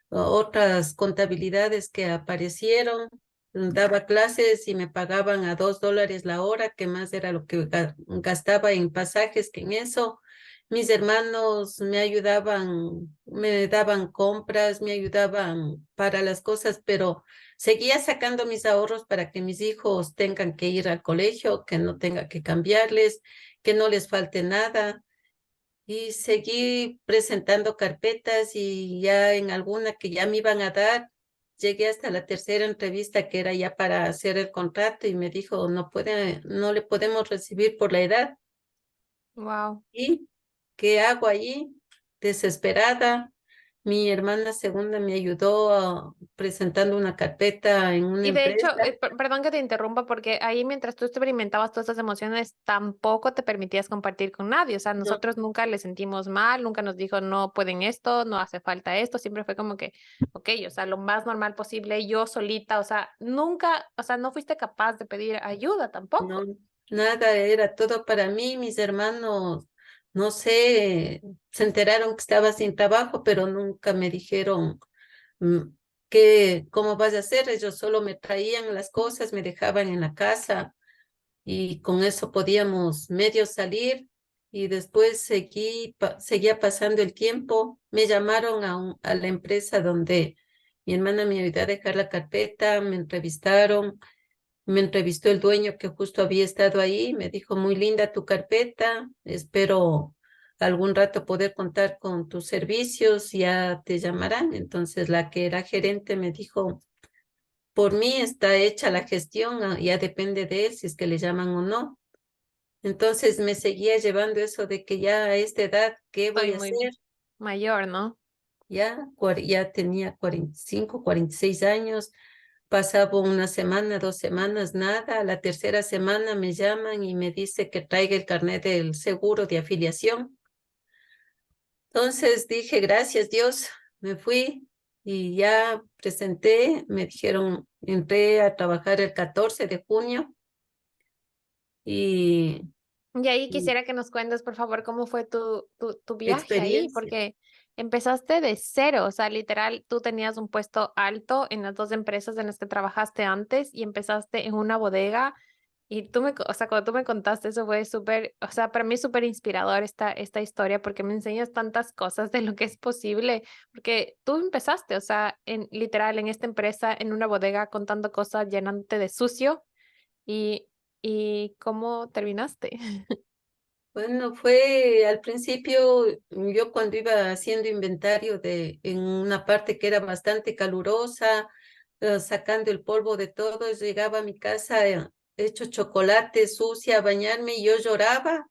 otras contabilidades que aparecieron. Daba clases y me pagaban a $2 la hora, que más era lo que gastaba en pasajes que en eso. Mis hermanos me ayudaban, me daban compras, me ayudaban para las cosas, pero seguía sacando mis ahorros para que mis hijos tengan que ir al colegio, que no tenga que cambiarles, que no les falte nada. Y seguí presentando carpetas y ya en alguna que ya me iban a dar, llegué hasta la tercera entrevista que era ya para hacer el contrato y me dijo, no puede, no le podemos recibir por la edad. Wow. ¿Y qué hago allí? Desesperada. Mi hermana segunda me ayudó presentando una carpeta en una Y de hecho, empresa. perdón que te interrumpa, porque ahí mientras tú experimentabas todas esas emociones, tampoco te permitías compartir con nadie. O sea, No, nosotros nunca le sentimos mal, nunca nos dijo no pueden esto, no hace falta esto. Siempre fue como que, ok, o sea, lo más normal posible, yo solita. O sea, nunca, o sea, no fuiste capaz de pedir ayuda no, tampoco. nada, era todo para mí. Mis hermanos, no sé, se enteraron que estaba sin trabajo, pero nunca me dijeron mm, cómo vas a hacer. Ellos solo me traían las cosas, me dejaban en la casa y con eso podíamos medio salir. Y después seguía pasando el tiempo. Me llamaron a la empresa donde mi hermana me ayudó a dejar la carpeta, me entrevistaron. Me entrevistó el dueño que justo había estado ahí, me dijo, muy linda tu carpeta, espero algún rato poder contar con tus servicios, ya te llamarán. Entonces la que era gerente me dijo, por mí está hecha la gestión, ya depende de él si es que le llaman o no. Entonces me seguía llevando eso de que ya a esta edad, ¿qué Soy voy a muy hacer? mayor, ¿no? Ya tenía 45, 46 años. Pasaba una semana, 2 semanas, nada. La tercera semana me llaman y me dice que traiga el carnet del seguro de afiliación. Entonces dije, gracias Dios, me fui y ya presenté. Me dijeron, entré a trabajar el 14 de junio y, Y ahí y quisiera que nos cuentes, por favor, cómo fue tu viaje ahí, experiencia. porque empezaste de cero, o sea, literal, tú tenías un puesto alto en las dos empresas en las que trabajaste antes y empezaste en una bodega y o sea, cuando tú me contaste eso fue súper, o sea, para mí súper inspirador esta historia porque me enseñas tantas cosas de lo que es posible, porque tú empezaste, o sea, literal en esta empresa, en una bodega contando cosas, llenándote de sucio y, y ¿cómo terminaste? Bueno, fue al principio, yo cuando iba haciendo inventario en una parte que era bastante calurosa, sacando el polvo de todo, llegaba a mi casa hecho chocolate, sucia, a bañarme y yo lloraba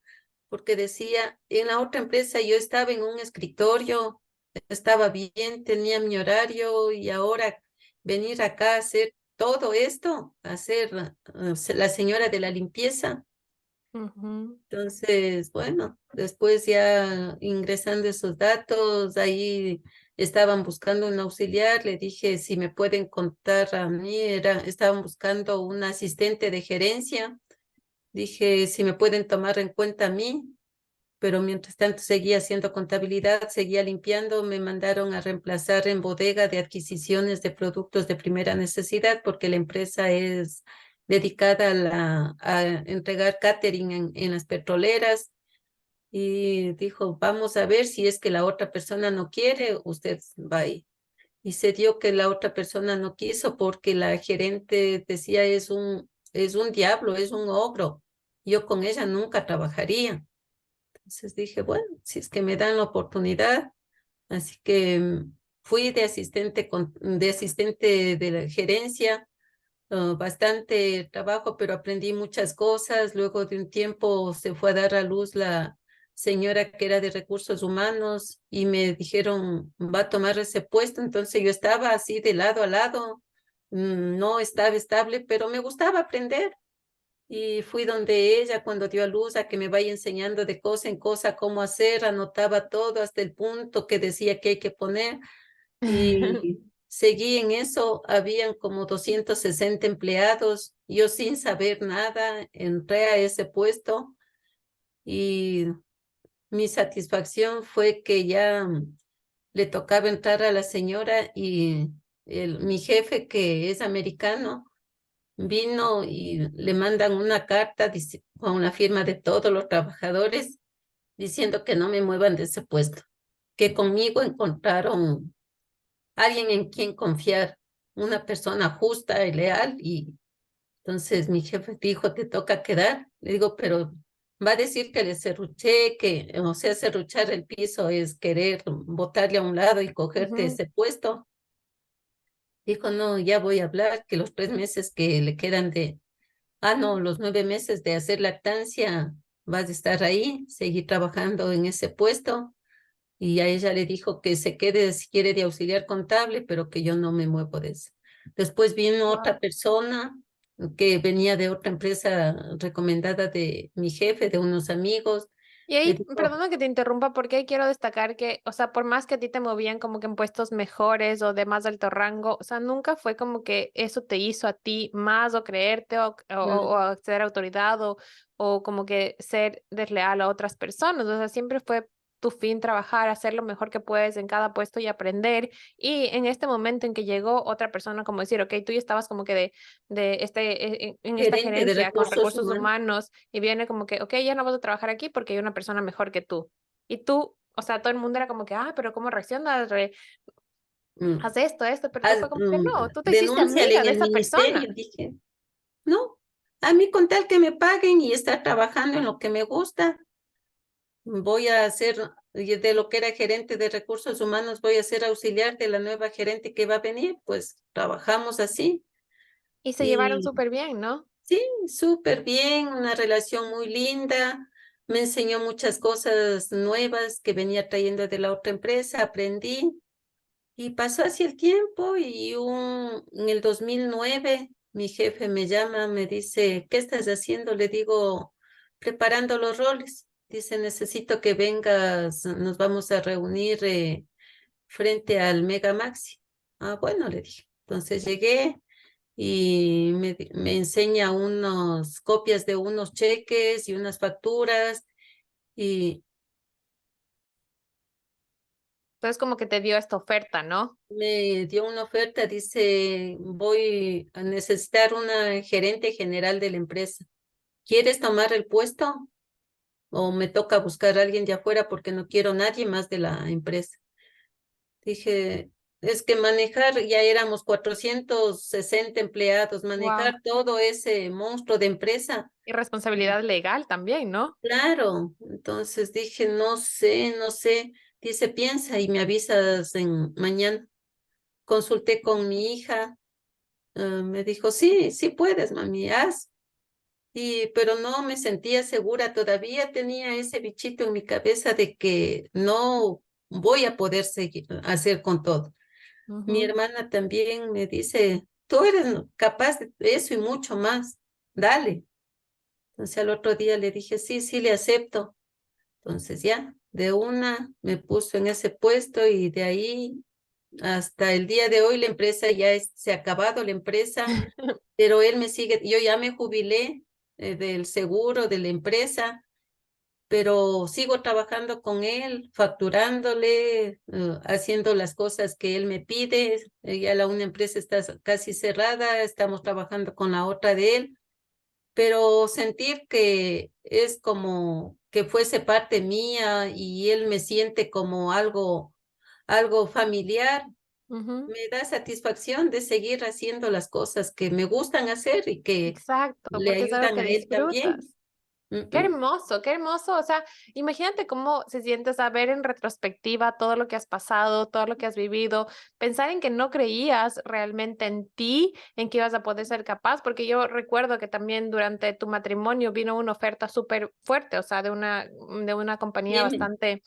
porque decía, en la otra empresa yo estaba en un escritorio, estaba bien, tenía mi horario y ahora venir acá a hacer todo esto, a ser la señora de la limpieza. Ujú. Entonces, bueno, después ya ingresando esos datos, ahí estaban buscando un auxiliar, le dije si me pueden contar a mí, estaban buscando un asistente de gerencia, dije si me pueden tomar en cuenta a mí, pero mientras tanto seguía haciendo contabilidad, seguía limpiando, me mandaron a reemplazar en bodega de adquisiciones de productos de primera necesidad porque la empresa es dedicada a entregar catering en las petroleras y dijo, vamos a ver si es que la otra persona no quiere, usted va ahí. Y se dio que la otra persona no quiso porque la gerente decía es un diablo, es un ogro. Yo con ella nunca trabajaría. Entonces dije, bueno, si es que me dan la oportunidad, así que fui de asistente, de asistente de la gerencia, bastante trabajo, pero aprendí muchas cosas. Luego de un tiempo se fue a dar a luz la señora que era de recursos humanos y me dijeron, va a tomar ese puesto. Entonces yo estaba así de lado a lado, no estaba estable, pero me gustaba aprender. Y fui donde ella cuando dio a luz a que me vaya enseñando de cosa en cosa cómo hacer, anotaba todo hasta el punto que decía que hay que poner y seguí en eso. Habían como 260 empleados, yo sin saber nada entré a ese puesto y mi satisfacción fue que ya le tocaba entrar a la señora y mi jefe, que es americano, vino y le mandan una carta con la firma de todos los trabajadores diciendo que no me muevan de ese puesto, que conmigo encontraron alguien en quien confiar, una persona justa y leal. Y entonces mi jefe dijo, te toca quedar. Le digo, pero va a decir que le serruché, que, o sea, serruchar el piso es querer botarle a un lado y cogerte Ujú. ese puesto. Dijo, no, ya voy a hablar, que los 3 meses que le quedan no, los 9 meses de hacer lactancia, vas a estar ahí, seguir trabajando en ese puesto. Y a ella le dijo que se quede si quiere de auxiliar contable, pero que yo no me muevo de eso. Después vino Wow. otra persona que venía de otra empresa recomendada de mi jefe, de unos amigos. Y Le ahí, dijo, perdona que te interrumpa, porque ahí quiero destacar que, o sea, por más que a ti te movían como que en puestos mejores o de más alto rango, o sea, nunca fue como que eso te hizo a ti más o creerte o "Mm, acceder a autoridad o como que ser desleal a otras personas. O sea, siempre fue tu fin trabajar, hacer lo mejor que puedes en cada puesto y aprender. Y en este momento en que llegó otra persona, como decir, ok, tú ya estabas como que en esta gerente de gerencia con recursos recursos humanos. humanos y viene como que, ok, ya no vas a trabajar aquí porque hay una persona mejor que tú. Y tú, o sea, todo el mundo era como que, pero ¿cómo reaccionas? mm, Haz esto, pero tú fue como que no, tú te hiciste Denúnciale amiga en de el esa persona. ministerio. Dije, no, a mí con tal que me paguen y estar trabajando en lo que me gusta, voy a hacer, de lo que era gerente de recursos humanos, voy a ser auxiliar de la nueva gerente que va a venir, pues trabajamos así. Y se llevaron Y súper bien, ¿no? sí, súper bien, una relación muy linda. Me enseñó muchas cosas nuevas que venía trayendo de la otra empresa, aprendí. Y pasó así el tiempo y en el 2009 mi jefe me llama, me dice, ¿qué estás haciendo? Le digo, preparando los roles. Dice, necesito que vengas, nos vamos a reunir frente al Mega Maxi. Ah, bueno, le dije. Entonces llegué y me enseña unas copias de unos cheques y unas facturas y Entonces como que te dio esta oferta, ¿no? me dio una oferta, dice, voy a necesitar una gerente general de la empresa. ¿Quieres tomar el puesto? ¿O me toca buscar a alguien de afuera porque no quiero nadie más de la empresa? Dije, es que manejar, ya éramos 460 empleados, Wow. manejar todo ese monstruo de empresa. Y responsabilidad legal también, ¿no? Claro, entonces dije, no sé, no sé. Dice, piensa y me avisas en mañana. Consulté con mi hija. Me dijo, sí, sí puedes, mami, haz. Pero no me sentía segura, todavía tenía ese bichito en mi cabeza de que no voy a poder seguir, hacer con todo. Mi Ujú. hermana también me dice, tú eres capaz de eso y mucho más, dale. Entonces al otro día le dije, sí, sí, le acepto. Entonces ya, de una me puso en ese puesto y de ahí hasta el día de hoy la empresa ya se ha acabado la empresa, pero él me sigue, yo ya me jubilé del seguro de la empresa, pero sigo trabajando con él, facturándole, haciendo las cosas que él me pide. Ya una empresa está casi cerrada, estamos trabajando con la otra de él, pero sentir que es como que fuese parte mía y él me siente como algo familiar, Ujú. me da satisfacción de seguir haciendo las cosas que me gustan hacer y que Exacto, le porque es algo ayudan que a él también. disfrutas. Mm, Qué mm. hermoso, qué hermoso. O sea, imagínate cómo se siente saber en retrospectiva todo lo que has pasado, todo lo que has vivido, pensar en que no creías realmente en ti, en que ibas a poder ser capaz, porque yo recuerdo que también durante tu matrimonio vino una oferta súper fuerte, o sea, de una compañía Dime.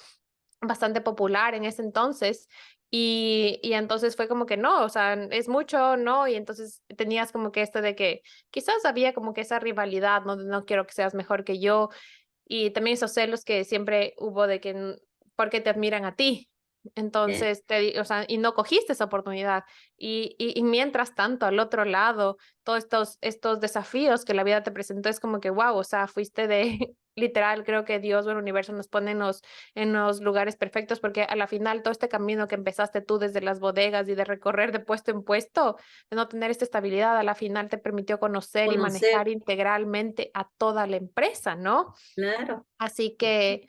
bastante popular en ese entonces. Y entonces fue como que no, o sea, es mucho, no, y entonces tenías como que esto de que quizás había como que esa rivalidad, no, no quiero que seas mejor que yo, y también esos celos que siempre hubo de que, ¿por qué te admiran a ti? eh, Entonces, o sea, y no cogiste esa oportunidad. Y mientras tanto, al otro lado, todos estos desafíos que la vida te presentó, es como que, wow, o sea, fuiste de, literal, creo que Dios o el universo nos pone en los lugares perfectos, porque a la final todo este camino que empezaste tú desde las bodegas y de recorrer de puesto en puesto, de no tener esta estabilidad, a la final te permitió conocer y manejar Conocer, integralmente a toda la empresa, ¿no? claro. Así que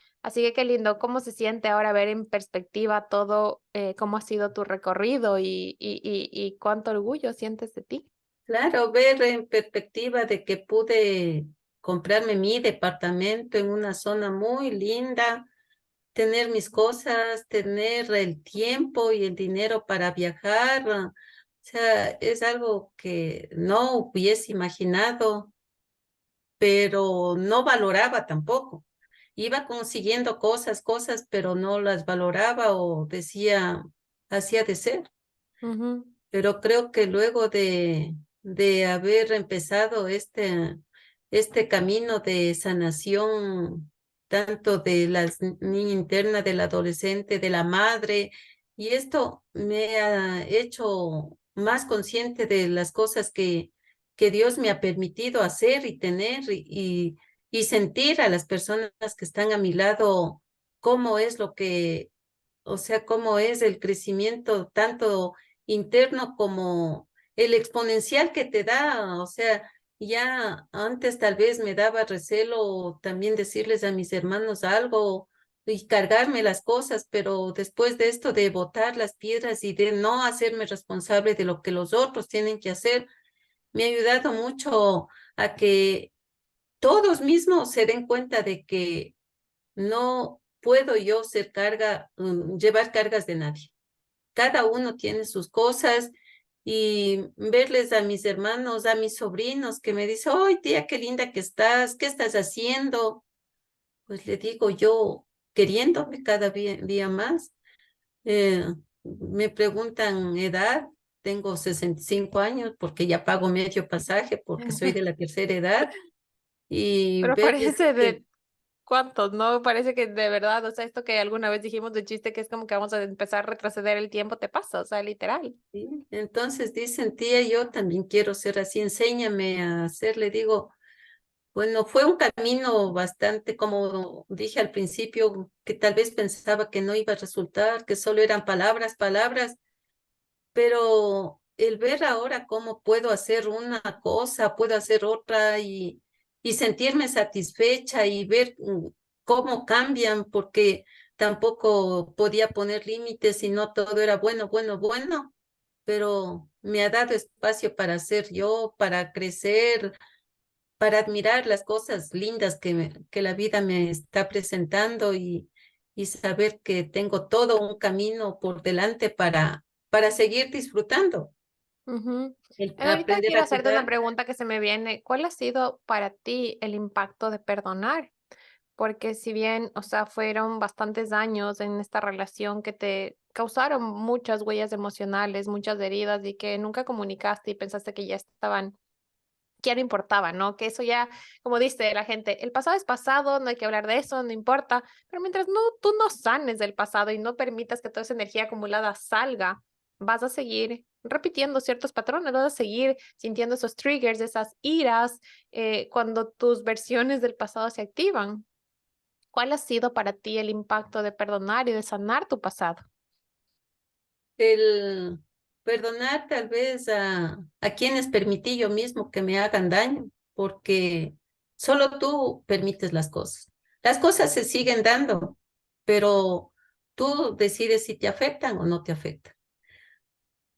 qué lindo. ¿Cómo se siente ahora ver en perspectiva todo, cómo ha sido tu recorrido y cuánto orgullo sientes de ti? Claro, ver en perspectiva de que pude comprarme mi departamento en una zona muy linda, tener mis cosas, tener el tiempo y el dinero para viajar. O sea, es algo que no hubiese imaginado, pero no valoraba tampoco. Iba consiguiendo cosas, pero no las valoraba o decía, hacía de ser. Ujú, Pero creo que luego de haber empezado este camino de sanación, tanto de la niña interna, del adolescente, de la madre, y esto me ha hecho más consciente de las cosas que Dios me ha permitido hacer y tener y sentir a las personas que están a mi lado, cómo es lo que, o sea, cómo es el crecimiento tanto interno como el exponencial que te da. O sea, ya antes tal vez me daba recelo también decirles a mis hermanos algo y cargarme las cosas, pero después de esto de botar las piedras y de no hacerme responsable de lo que los otros tienen que hacer, me ha ayudado mucho a que todos mismos se den cuenta de que no puedo yo ser llevar cargas de nadie. Cada uno tiene sus cosas y verles a mis hermanos, a mis sobrinos que me dicen, ¡ay, tía, qué linda que estás! ¿Qué estás haciendo? Pues le digo yo, queriéndome cada día más. Eh, Me preguntan edad, tengo 65 años porque ya pago medio pasaje porque soy de la tercera edad y pero verles parece que de cuántos, ¿no? Parece que de verdad, o sea, esto que alguna vez dijimos de chiste, que es como que vamos a empezar a retroceder el tiempo, te pasa, o sea, literal. sí. Entonces dicen, tía, yo también quiero ser así, enséñame a hacer. Le digo, bueno, fue un camino bastante, como dije al principio, que tal vez pensaba que no iba a resultar, que solo eran palabras, pero el ver ahora cómo puedo hacer una cosa, puedo hacer otra y sentirme satisfecha y ver cómo cambian, porque tampoco podía poner límites y no todo era bueno, pero me ha dado espacio para ser yo, para crecer, para admirar las cosas lindas que la vida me está presentando y saber que tengo todo un camino por delante para seguir disfrutando, Ujú. el Ahorita aprender quiero a hacerte una cuidar. pregunta que se me viene. ¿Cuál ha sido para ti el impacto de perdonar? Porque si bien, o sea, fueron bastantes años en esta relación que te causaron muchas huellas emocionales, muchas heridas y que nunca comunicaste y pensaste que ya estaban, que ya no importaba, ¿no? Que eso ya, como dice la gente, el pasado es pasado, no hay que hablar de eso, no importa. Pero mientras no, tú no sanes del pasado y no permitas que toda esa energía acumulada salga, vas a seguir repitiendo ciertos patrones, vas a seguir sintiendo esos triggers, esas iras, cuando tus versiones del pasado se activan. ¿Cuál ha sido para ti el impacto de perdonar y de sanar tu pasado? El perdonar tal vez a quienes permití yo mismo que me hagan daño, porque solo tú permites las cosas. Las cosas se siguen dando, pero tú decides si te afectan o no te afectan.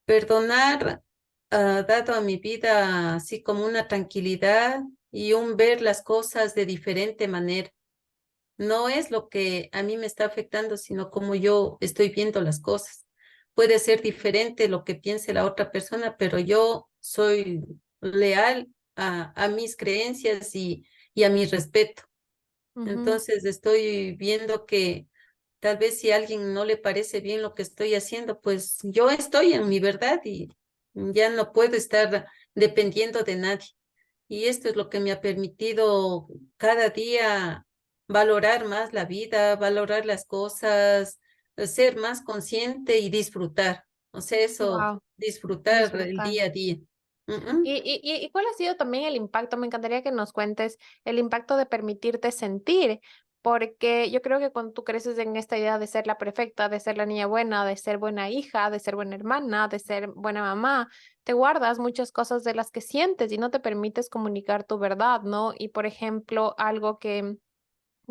Perdonar ha dado a mi vida así como una tranquilidad y un ver las cosas de diferente manera. No es lo que a mí me está afectando, sino como yo estoy viendo las cosas. Puede ser diferente lo que piense la otra persona, pero yo soy leal a mis creencias y a mi respeto. Ujú, Entonces estoy viendo que tal vez si a alguien no le parece bien lo que estoy haciendo, pues yo estoy en mi verdad y ya no puedo estar dependiendo de nadie. Y esto es lo que me ha permitido cada día valorar más la vida, valorar las cosas, ser más consciente y disfrutar. O sea, eso, wow, disfrutar el disfrutar. día a día. Mm, ¿Y cuál ha sido también el impacto? Me encantaría que nos cuentes el impacto de permitirte sentir, porque yo creo que cuando tú creces en esta idea de ser la perfecta, de ser la niña buena, de ser buena hija, de ser buena hermana, de ser buena mamá, te guardas muchas cosas de las que sientes y no te permites comunicar tu verdad, ¿no? Y por ejemplo, algo que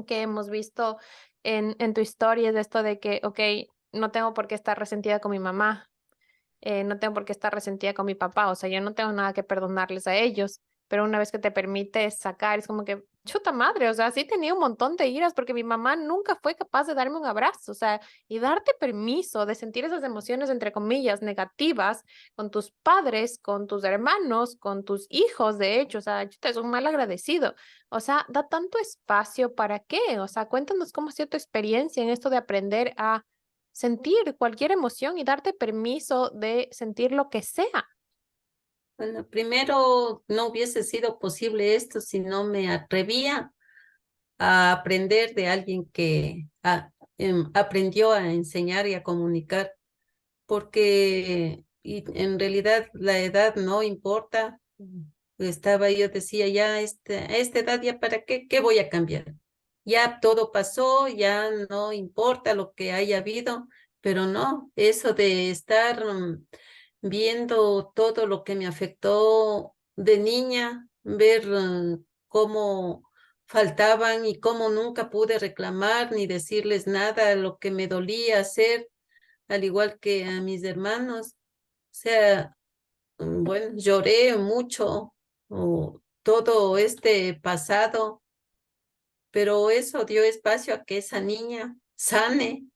hemos visto en tu historia es esto de que, ok, no tengo por qué estar resentida con mi mamá, no tengo por qué estar resentida con mi papá, o sea, yo no tengo nada que perdonarles a ellos, pero una vez que te permites sacar, es como que, chuta madre, o sea, sí tenía un montón de iras porque mi mamá nunca fue capaz de darme un abrazo, o sea, y darte permiso de sentir esas emociones, entre comillas, negativas con tus padres, con tus hermanos, con tus hijos, de hecho, o sea, chuta, es un mal agradecido, o sea, da tanto espacio para qué, o sea, cuéntanos cómo ha sido tu experiencia en esto de aprender a sentir cualquier emoción y darte permiso de sentir lo que sea. Bueno, primero no hubiese sido posible esto si no me atrevía a aprender de alguien que aprendió a enseñar y a comunicar, porque en realidad la edad no importa. Estaba, yo decía, ya a esta edad, ¿ya para qué? ¿Qué voy a cambiar? Ya todo pasó, ya no importa lo que haya habido, pero no, eso de estar viendo todo lo que me afectó de niña, ver cómo faltaban y cómo nunca pude reclamar ni decirles nada, lo que me dolía hacer, al igual que a mis hermanos. O sea, bueno, lloré mucho todo este pasado, pero eso dio espacio a que esa niña sane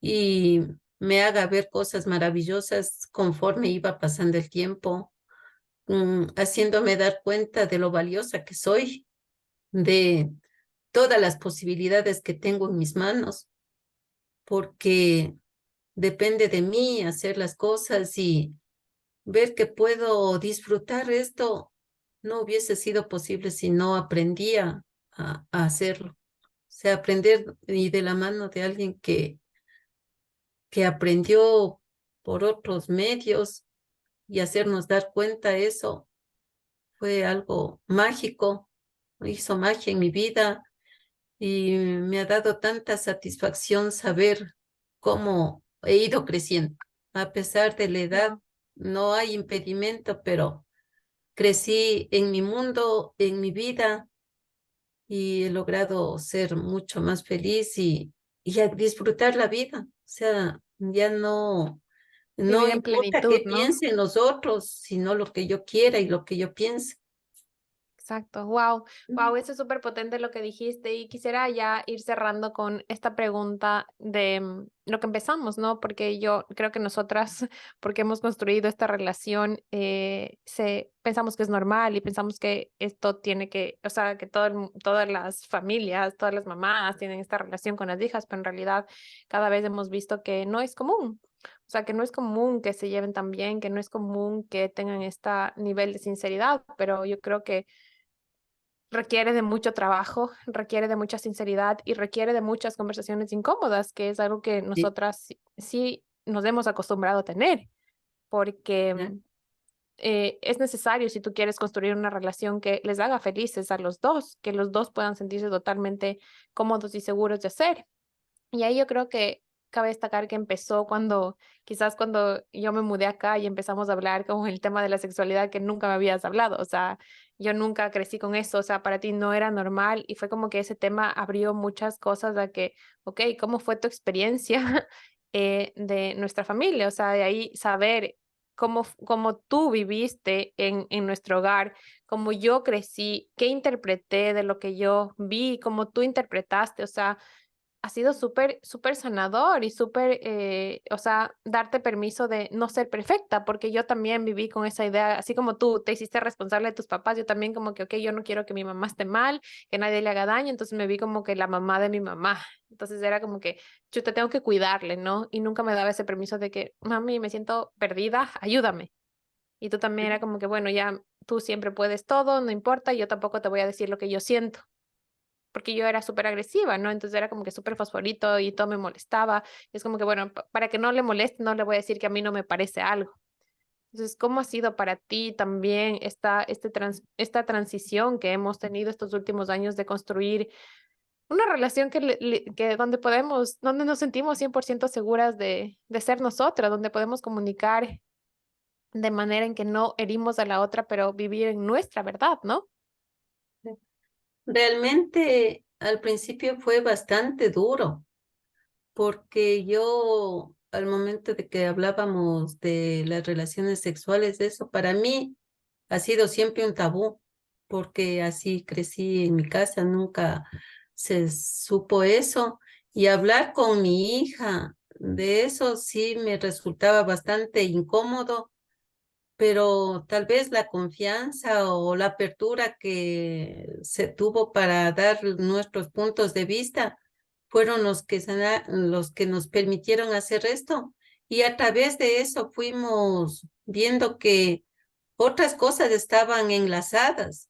y me haga ver cosas maravillosas conforme iba pasando el tiempo, haciéndome dar cuenta de lo valiosa que soy, de todas las posibilidades que tengo en mis manos, porque depende de mí hacer las cosas y ver que puedo disfrutar esto. No hubiese sido posible si no aprendía a hacerlo. O sea, aprender y de la mano de alguien que aprendió por otros medios y hacernos dar cuenta, eso fue algo mágico, hizo magia en mi vida y me ha dado tanta satisfacción saber cómo he ido creciendo. A pesar de la edad, Wow. no hay impedimento, pero crecí en mi mundo, en mi vida y he logrado ser mucho más feliz y a disfrutar la vida. O sea, ya no Vivir en importa qué plenitud, ¿no? piensen los otros, sino lo que yo quiera y lo que yo piense. Exacto, wow, Mm, wow, eso es súper potente lo que dijiste y quisiera ya ir cerrando con esta pregunta de lo que empezamos, ¿no? Porque yo creo que nosotras, porque hemos construido esta relación, pensamos que es normal y pensamos que esto tiene que, o sea, que todas las familias, todas las mamás tienen esta relación con las hijas, pero en realidad cada vez hemos visto que no es común. O sea, que no es común que se lleven tan bien, que no es común que tengan este nivel de sinceridad, pero yo creo que requiere de mucho trabajo, requiere de mucha sinceridad y requiere de muchas conversaciones incómodas, que es algo que sí, nosotras sí nos hemos acostumbrado a tener, porque ya, es necesario si tú quieres construir una relación que les haga felices a los dos, que los dos puedan sentirse totalmente cómodos y seguros de hacer. Y ahí yo creo que cabe destacar que empezó quizás cuando yo me mudé acá y empezamos a hablar con el tema de la sexualidad que nunca me habías hablado, o sea, yo nunca crecí con eso, o sea, para ti no era normal y fue como que ese tema abrió muchas cosas a que, ok, ¿cómo fue tu experiencia de nuestra familia? O sea, de ahí saber cómo tú viviste en nuestro hogar, cómo yo crecí, qué interpreté de lo que yo vi, cómo tú interpretaste, o sea, ha sido súper, súper sanador y súper, o sea, darte permiso de no ser perfecta, porque yo también viví con esa idea, así como tú te hiciste responsable de tus papás, yo también como que, ok, yo no quiero que mi mamá esté mal, que nadie le haga daño, entonces me vi como que la mamá de mi mamá, entonces era como que yo te tengo que cuidarle, ¿no? Y nunca me daba ese permiso de que, mami, me siento perdida, ayúdame. Y tú también era como que, bueno, ya tú siempre puedes todo, no importa, yo tampoco te voy a decir lo que yo siento porque yo era súper agresiva, ¿no? Entonces era como que súper fosforito y todo me molestaba. Es como que, bueno, para que no le moleste, no le voy a decir que a mí no me parece algo. Entonces, ¿cómo ha sido para ti también esta transición que hemos tenido estos últimos años de construir una relación que donde nos sentimos 100% seguras de ser nosotras, donde podemos comunicar de manera en que no herimos a la otra, pero vivir en nuestra verdad, ¿no? Realmente al principio fue bastante duro, porque yo al momento de que hablábamos de las relaciones sexuales, eso para mí ha sido siempre un tabú, porque así crecí en mi casa, nunca se supo eso. Y hablar con mi hija de eso sí me resultaba bastante incómodo, pero tal vez la confianza o la apertura que se tuvo para dar nuestros puntos de vista fueron los que nos permitieron hacer esto. Y a través de eso fuimos viendo que otras cosas estaban enlazadas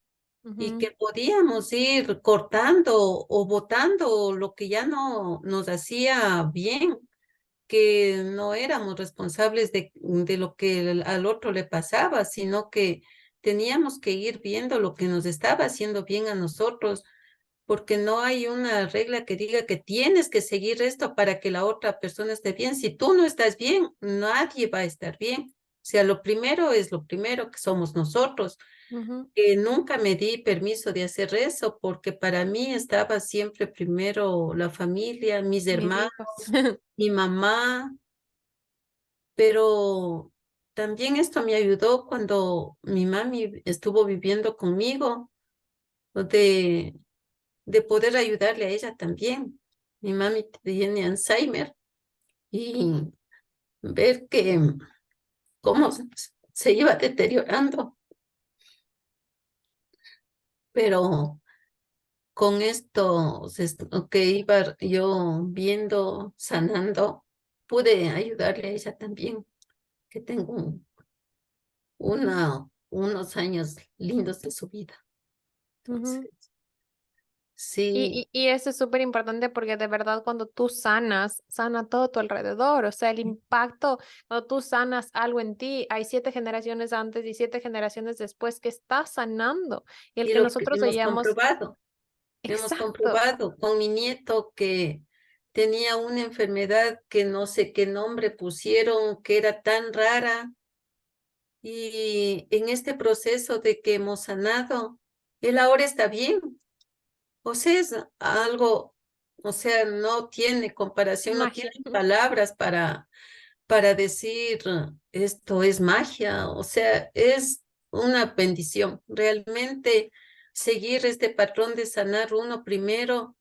y Ujú. que podíamos ir cortando o botando lo que ya no nos hacía bien, que no éramos responsables de lo que al otro le pasaba, sino que teníamos que ir viendo lo que nos estaba haciendo bien a nosotros, porque no hay una regla que diga que tienes que seguir esto para que la otra persona esté bien. Si tú no estás bien, nadie va a estar bien. O sea, lo primero es lo primero, que somos nosotros. Ujú. Nunca me di permiso de hacer eso porque para mí estaba siempre primero la familia, mis Mis hermanos, hijos. mi mamá, pero también esto me ayudó cuando mi mami estuvo viviendo conmigo, de, de poder ayudarle a ella también. Mi mami tiene Alzheimer y ver que cómo se iba deteriorando, pero con esto que iba yo viendo, sanando, pude ayudarle a ella también, que tengo unos años lindos de su vida. Ujú. Entonces, sí, Y eso es súper importante porque de verdad cuando tú sanas, sana todo tu alrededor. O sea, el impacto, cuando tú sanas algo en ti, hay 7 generaciones antes y 7 generaciones después que está sanando. Y el y que lo que nosotros veíamos, hemos exacto. comprobado con mi nieto que tenía una enfermedad que no sé qué nombre pusieron, que era tan rara. Y en este proceso de que hemos sanado, él ahora está bien. O sea, es algo, o sea, no tiene comparación, no tiene Magia. palabras para decir esto es magia. O sea, es una bendición. Realmente seguir este patrón de sanar uno primero,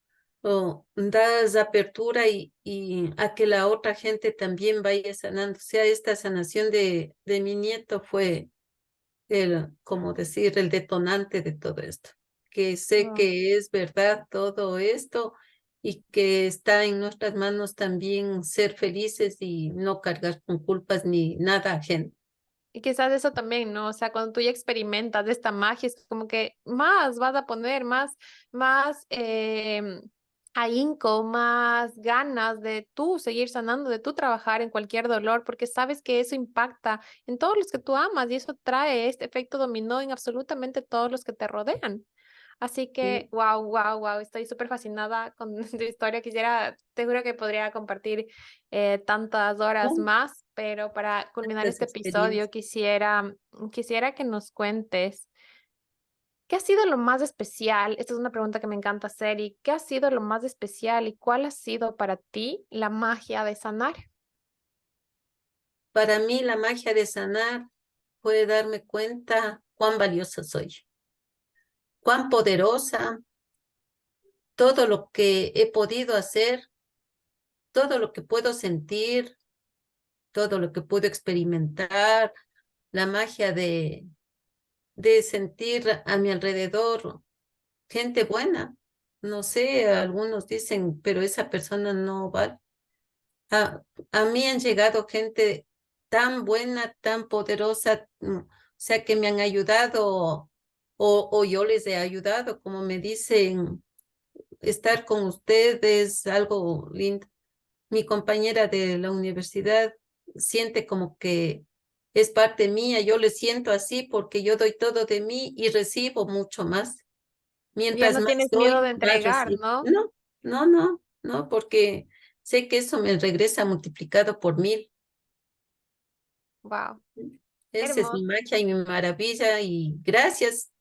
das apertura y a que la otra gente también vaya sanando. O sea, esta sanación de mi nieto fue como decir, el detonante de todo esto, que sé Wow. que es verdad todo esto y que está en nuestras manos también ser felices y no cargar con culpas ni nada ajeno. Y quizás eso también, ¿no? O sea, cuando tú ya experimentas esta magia, es como que más vas a poner, más ahínco, más ganas de tú seguir sanando, de tú trabajar en cualquier dolor, porque sabes que eso impacta en todos los que tú amas y eso trae este efecto dominó en absolutamente todos los que te rodean. Así que, Y wow, wow, wow, estoy súper fascinada con tu historia. Te juro que podría compartir tantas horas con más, pero para culminar tantas este episodio experiencias. quisiera que nos cuentes, ¿qué ha sido lo más especial? Esta es una pregunta que me encanta hacer. ¿Y qué ha sido lo más especial y cuál ha sido para ti la magia de sanar? Para mí la magia de sanar fue darme cuenta cuán valiosa soy, cuán poderosa, todo lo que he podido hacer, todo lo que puedo sentir, todo lo que puedo experimentar, la magia de sentir a mi alrededor gente buena. No sé, algunos dicen, pero esa persona no va. A mí han llegado gente tan buena, tan poderosa, o sea, que me han ayudado o yo les he ayudado, como me dicen, estar con ustedes, algo lindo. Mi compañera de la universidad siente como que es parte mía, yo le siento así porque yo doy todo de mí y recibo mucho más. Ya Mientras no más tienes miedo doy, de más entregar, recibo. ¿no? No, porque sé que eso me regresa multiplicado por 1000. Wow, Esa es mi hermoso. magia y mi maravilla y gracias,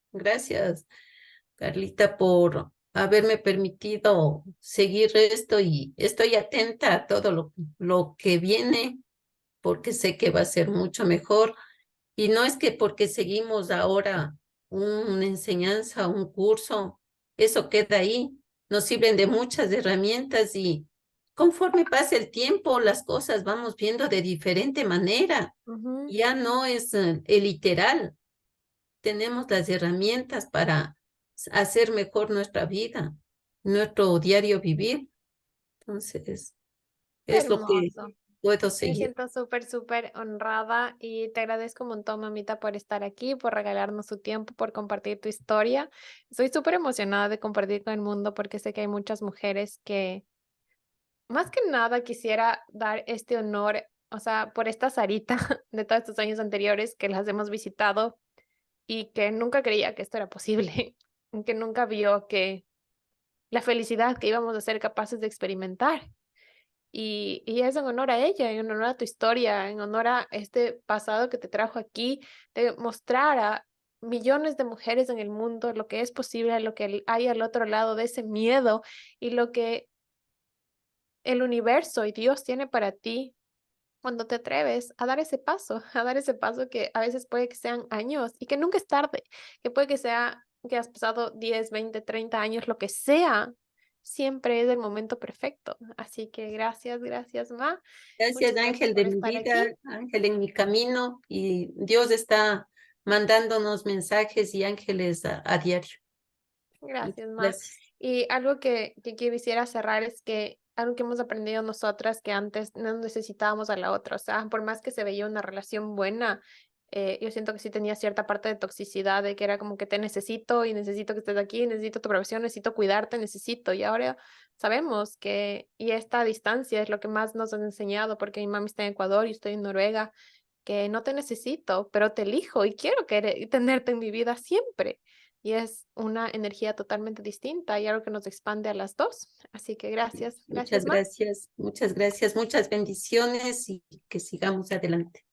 Carlita, por haberme permitido seguir esto y estoy atenta a todo lo que viene porque sé que va a ser mucho mejor. Y no es que porque seguimos ahora una enseñanza, un curso, eso queda ahí. Nos sirven de muchas herramientas y conforme pasa el tiempo, las cosas vamos viendo de diferente manera. Ujú. Ya no es el literal. Tenemos las herramientas para hacer mejor nuestra vida, nuestro diario vivir. Entonces, Qué es lo que hermoso. puedo Me seguir. siento súper, súper honrada y te agradezco un montón, mamita, por estar aquí, por regalarnos su tiempo, por compartir tu historia. Estoy súper emocionada de compartir con el mundo porque sé que hay muchas mujeres que, más que nada, quisiera dar este honor, o sea, por esta Sarita de todos estos años anteriores que las hemos visitado y que nunca creía que esto era posible, que nunca vio que la felicidad que íbamos a ser capaces de experimentar. Y es en honor a ella, en honor a tu historia, en honor a este pasado que te trajo aquí, de mostrar a millones de mujeres en el mundo lo que es posible, lo que hay al otro lado de ese miedo y lo que el universo y Dios tiene para ti cuando te atreves a dar ese paso, a dar ese paso que a veces puede que sean años y que nunca es tarde, que puede que sea que has pasado 10, 20, 30 años, lo que sea, siempre es el momento perfecto. Así que gracias, gracias, Ma. Gracias, Muchas gracias Ángel de por mi estar vida, aquí. Ángel en mi camino, y Dios está mandándonos mensajes y ángeles a diario. Muchas Gracias, Ma. gracias. Y algo que quisiera cerrar es que algo que hemos aprendido nosotras que antes no necesitábamos a la otra. O sea, por más que se veía una relación buena, yo siento que sí tenía cierta parte de toxicidad, de que era como que te necesito y necesito que estés aquí, necesito tu aprobación, necesito cuidarte, necesito. Y ahora sabemos que, y esta distancia es lo que más nos han enseñado, porque mi mami está en Ecuador y yo estoy en Noruega, que no te necesito, pero te elijo y quiero tenerte en mi vida siempre. Y es una energía totalmente distinta y algo que nos expande a las dos. Así que gracias, gracias, Ma. Muchas gracias, muchas bendiciones y que sigamos adelante.